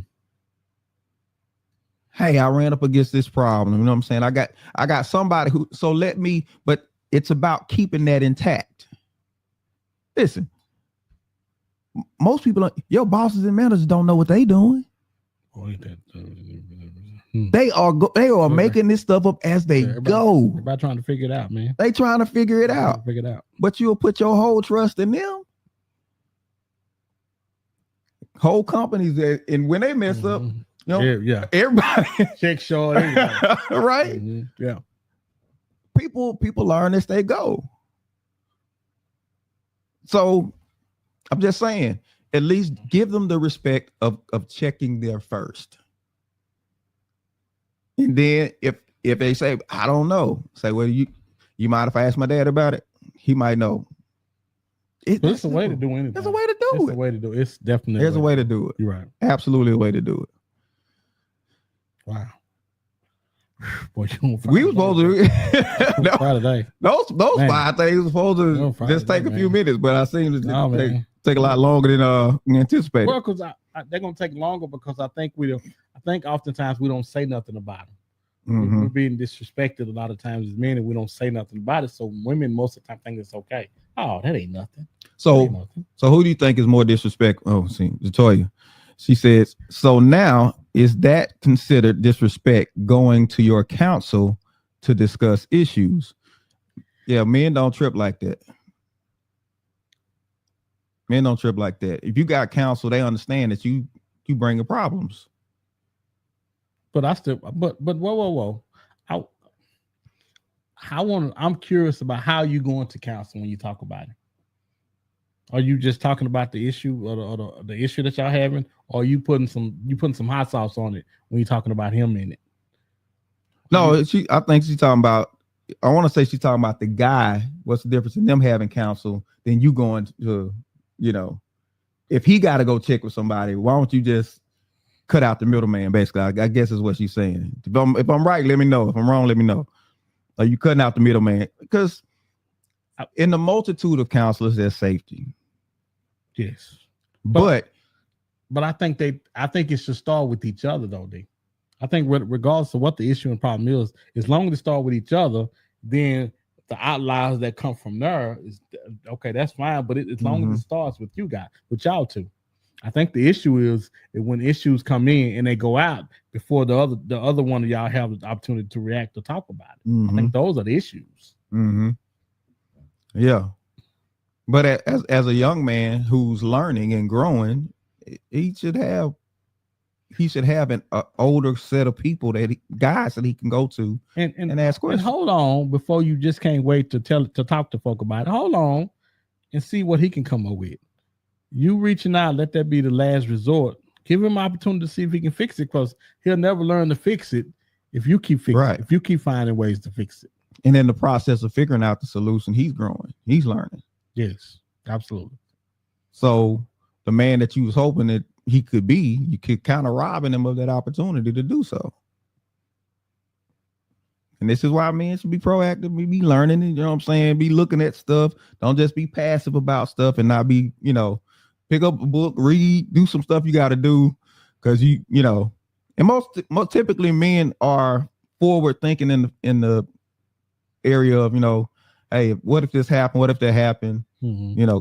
Hey, I ran up against this problem. You know what I'm saying? I got somebody but it's about keeping that intact. Listen, most people, your bosses and managers don't know what they doing. They are making this stuff up as they go. Everybody trying to figure it out, man. They trying to figure it out. But you'll put your whole trust in them. Whole companies and when they mess up, everybody check short, right? Mm-hmm. Yeah. People learn as they go. So I'm just saying, at least give them the respect of checking there first. And then if if they say, I don't know, say, well, you mind if I ask my dad about it? He might know. It's a way to do anything. There's a way to do it. It's a way to do it. It's definitely there's a way to do it. You're right. Absolutely a way to do it. Wow. Boy, we were supposed to Friday. Those 5 things were supposed to just take a few minutes, but I seem to take a lot longer than we anticipated. Well, because they're gonna take longer because I think oftentimes we don't say nothing about them. Mm-hmm. We're being disrespected a lot of times as men, and we don't say nothing about it. So women most of the time think it's okay. Oh, that ain't nothing. So who do you think is more disrespectful? Oh, see, Latoya. She says, so now is that considered disrespect going to your counsel to discuss issues? Yeah, men don't trip like that. Men don't trip like that. If you got counsel, they understand that you bringing problems. But whoa. I'm curious about how you going to counsel when you talk about it. Are you just talking about the issue or the issue that y'all having, or are you putting some hot sauce on it when you're talking about him in it? No, I think she's talking about. I want to say she's talking about the guy. What's the difference in them having counsel than you going to, if he got to go check with somebody, why don't you just cut out the middleman? Basically, I guess is what she's saying. If I'm right, let me know. If I'm wrong, let me know. Are you cutting out the middleman? Because in the multitude of counselors, there's safety. Yes, but I think it should start with each other, though. I think regardless of what the issue and problem is, as long as it start with each other, then the outliers that come from there is okay. That's fine. But as long as it starts with you guys, with y'all two, I think the issue is when issues come in and they go out before the other one of y'all have the opportunity to react or talk about it. I think those are the issues. Yeah. But as a young man who's learning and growing, he should have an older set of people guys that he can go to and ask questions. And hold on, before you just can't wait to talk to folk about it. Hold on and see what he can come up with. You reaching out, let that be the last resort. Give him an opportunity to see if he can fix it, because he'll never learn to fix it if you keep fixing it, if you keep finding ways to fix it. And in the process of figuring out the solution, he's growing, he's learning. Yes, absolutely. So the man that you was hoping that he could be, you could kind of robbing him of that opportunity to do so. And this is why men should be proactive, be learning, you know what I'm saying? Be looking at stuff. Don't just be passive about stuff and not be, pick up a book, read, do some stuff you got to do. Because and most typically men are forward thinking in the area of, hey, what if this happened? What if that happened?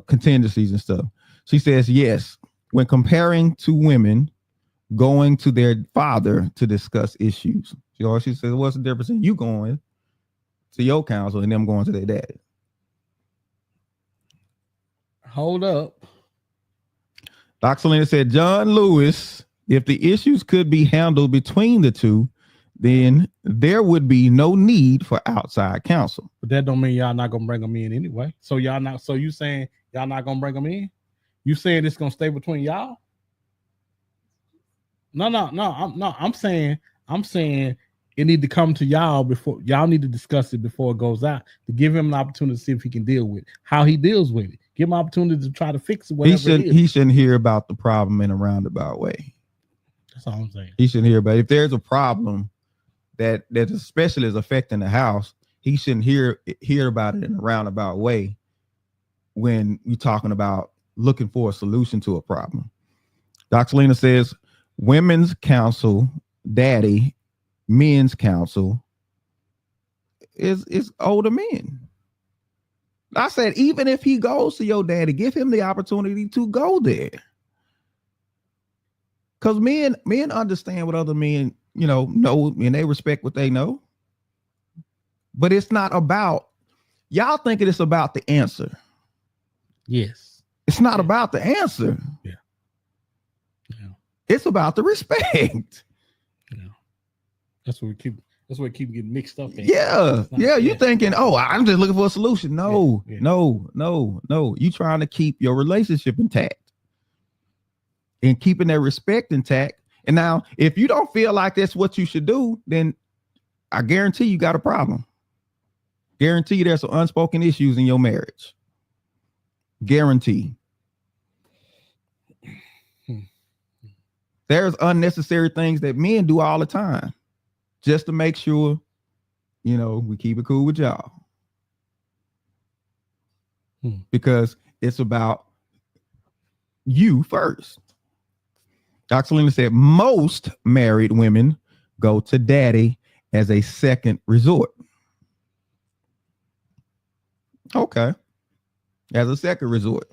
Contingencies and stuff. She says, yes, when comparing to women going to their father to discuss issues. She says, what's the difference in you going to your counsel and them going to their daddy? Hold up. Dr. Selena said, John Lewis, if the issues could be handled between the two, then there would be no need for outside counsel. But that don't mean y'all not gonna bring them in anyway. So you saying y'all not gonna bring them in? You saying it's gonna stay between y'all? No. I'm saying it need to come to y'all before y'all need to discuss it before it goes out, to give him an opportunity to see if he can deal with it, how he deals with it. Give him an opportunity to try to fix it. He shouldn't hear about the problem in a roundabout way. That's all I'm saying. He shouldn't hear about it. If there's a problem that especially is affecting the house, he shouldn't hear about it in a roundabout way when you're talking about looking for a solution to a problem. Dr. Lena says, women's counsel, daddy, men's counsel is older men. I said, even if he goes to your daddy, give him the opportunity to go there. Because men understand what other men, know, and they respect what they know. But it's not about, y'all thinking it's about the answer. Yes. It's not about the answer. Yeah. It's about the respect. Yeah. That's what we keep getting mixed up in. Yeah. You're thinking, oh, I'm just looking for a solution. No. You trying to keep your relationship intact and keeping that respect intact. And now, if you don't feel like that's what you should do, then I guarantee you got a problem. Guarantee you there's some unspoken issues in your marriage. Guarantee. There's unnecessary things that men do all the time just to make sure, we keep it cool with y'all. Because it's about you first. Dr. Lena said most married women go to daddy as a second resort. Okay. As a second resort.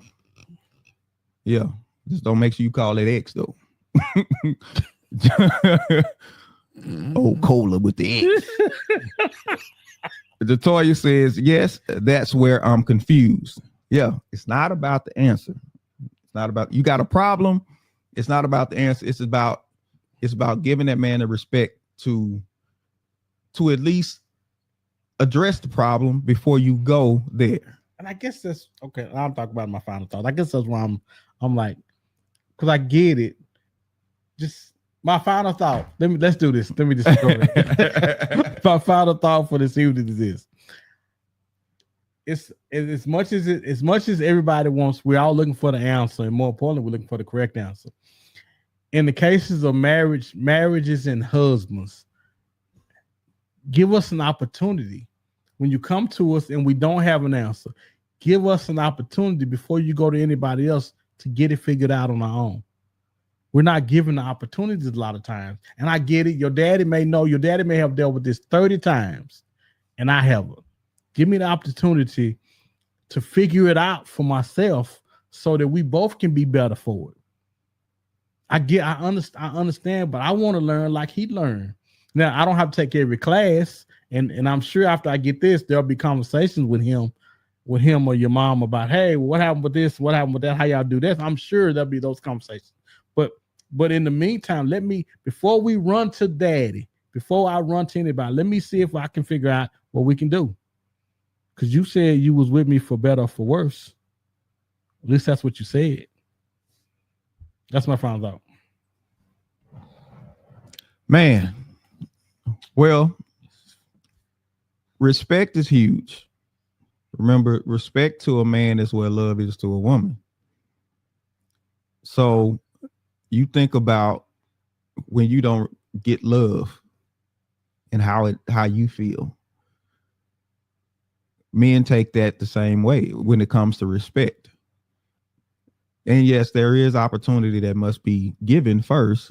Yeah. Just don't make sure you call it X though. Oh, cola with the X. Latoya says, yes, that's where I'm confused. Yeah, it's not about the answer. It's not about, you got a problem. It's not about the answer. It's about giving that man the respect to at least address the problem before you go there. And I guess that's okay. I'll talk about my final thought. I guess that's why I'm like, because I get it. Just my final thought. Let's do this. Let me just go ahead. My final thought for this evening is this. It's as much as everybody wants, we're all looking for the answer, and more importantly, we're looking for the correct answer. In the cases of marriages and husbands, give us an opportunity. When you come to us and we don't have an answer, give us an opportunity before you go to anybody else to get it figured out on our own. We're not given the opportunities a lot of times. And I get it. Your daddy may have dealt with this 30 times and I haven't. Give me the opportunity to figure it out for myself so that we both can be better for it. I understand, but I want to learn like he learned. Now, I don't have to take every class, and I'm sure after I get this, there'll be conversations with him or your mom about, hey, what happened with this? What happened with that? How y'all do this? I'm sure there'll be those conversations. But in the meantime, before we run to daddy, before I run to anybody, let me see if I can figure out what we can do. Because you said you was with me for better or for worse. At least that's what you said. That's my final thought. Man, well, respect is huge. Remember, respect to a man is what love is to a woman. So you think about when you don't get love and how you feel. Men take that the same way when it comes to respect. And yes, there is opportunity that must be given first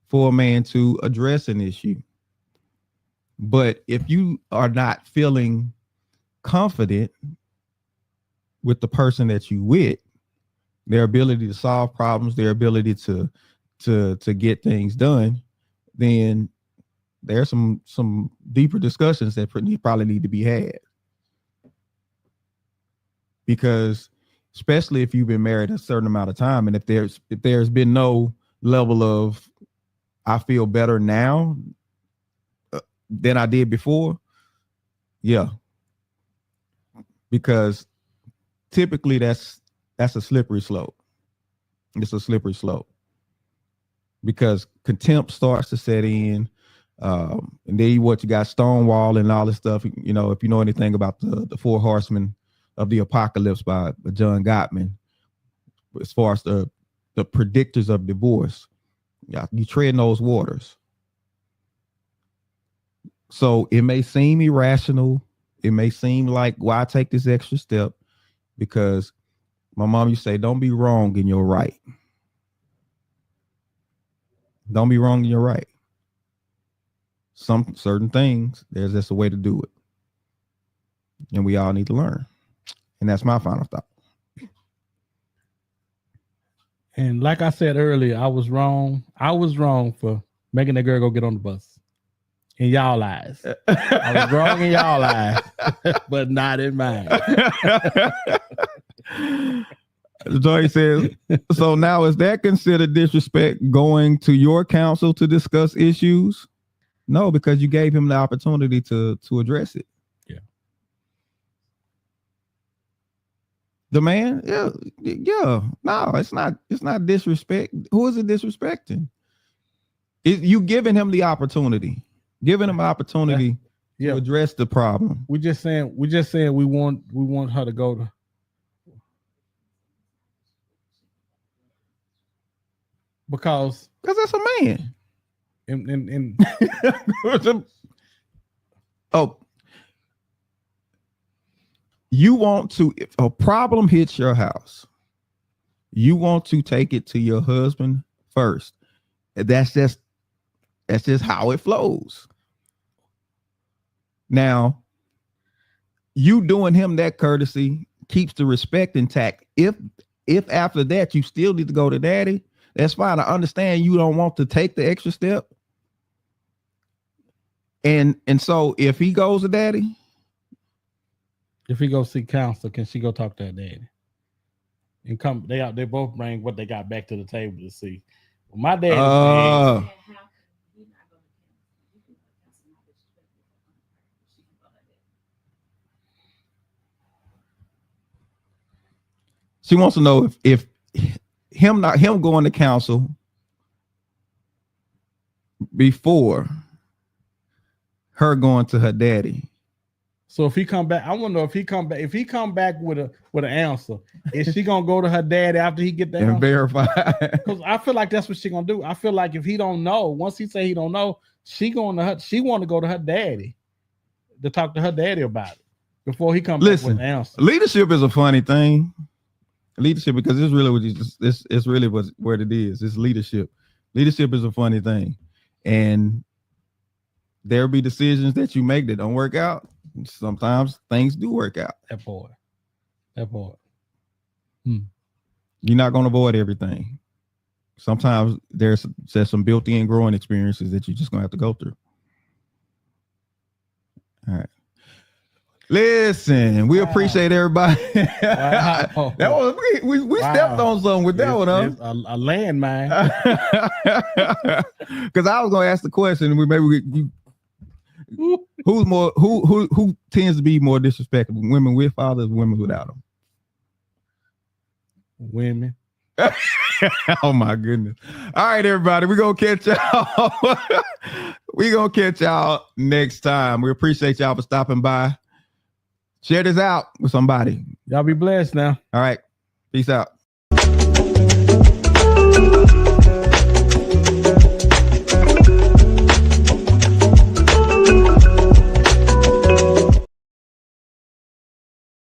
for a man to address an issue. But if you are not feeling confident with the person that you with, their ability to solve problems, their ability to get things done, then there's some deeper discussions that probably need to be had. Because especially if you've been married a certain amount of time, and if there's been no level of I feel better now than I did before, yeah. Because typically that's a slippery slope. It's a slippery slope. Because contempt starts to set in, and then you got Stonewall and all this stuff. If you know anything about the Four Horsemen of the Apocalypse by John Gottman, as far as the predictors of divorce, you tread in those waters. So it may seem irrational. It may seem like, why take this extra step? Because my mom used to say, don't be wrong in your right. Don't be wrong in your right. Some certain things, there's just a way to do it. And we all need to learn. And that's my final thought. And like I said earlier, I was wrong. I was wrong for making that girl go get on the bus. In y'all eyes. I was wrong in y'all eyes, but not in mine. Joy says, so now is that considered disrespect, going to your counsel to discuss issues? No, because you gave him the opportunity to address it. Yeah. The man, yeah. No, it's not disrespect. Who is it disrespecting? You giving him the opportunity. Giving him an opportunity to address the problem. We just saying we want her to go to. Because that's a man. And you want to, if a problem hits your house, you want to take it to your husband first. That's just how it flows. Now, you doing him that courtesy keeps the respect intact. If after that you still need to go to daddy, that's fine. I understand you don't want to take the extra step. And so if he goes to daddy, if he goes see counsel, can she go talk to her daddy? And come, they both bring what they got back to the table to see. Well, my dad she wants to know if him going to counsel before her going to her daddy. So if he come back, I want to know if he come back with an answer, is she gonna go to her daddy after he get that and verify? Because I feel like that's what she gonna do. I feel like if he don't know, once he say he don't know, she want to go to her daddy to talk to her daddy about it before he comes back with an answer. Leadership is a funny thing. Leadership, because it's really what it is. It's leadership. Leadership is a funny thing, and there'll be decisions that you make that don't work out. Sometimes things do work out. That part. You're not going to avoid everything. Sometimes there's some built-in growing experiences that you're just going to have to go through. All right. Listen, we appreciate everybody. Wow. That was we stepped on something with that one, huh? A landmine. Because I was going to ask the question. Who tends to be more disrespectful? Women with fathers, women without them? Women. Oh my goodness. All right, everybody. We're gonna catch y'all next time. We appreciate y'all for stopping by. Share this out with somebody. Y'all be blessed now. All right. Peace out.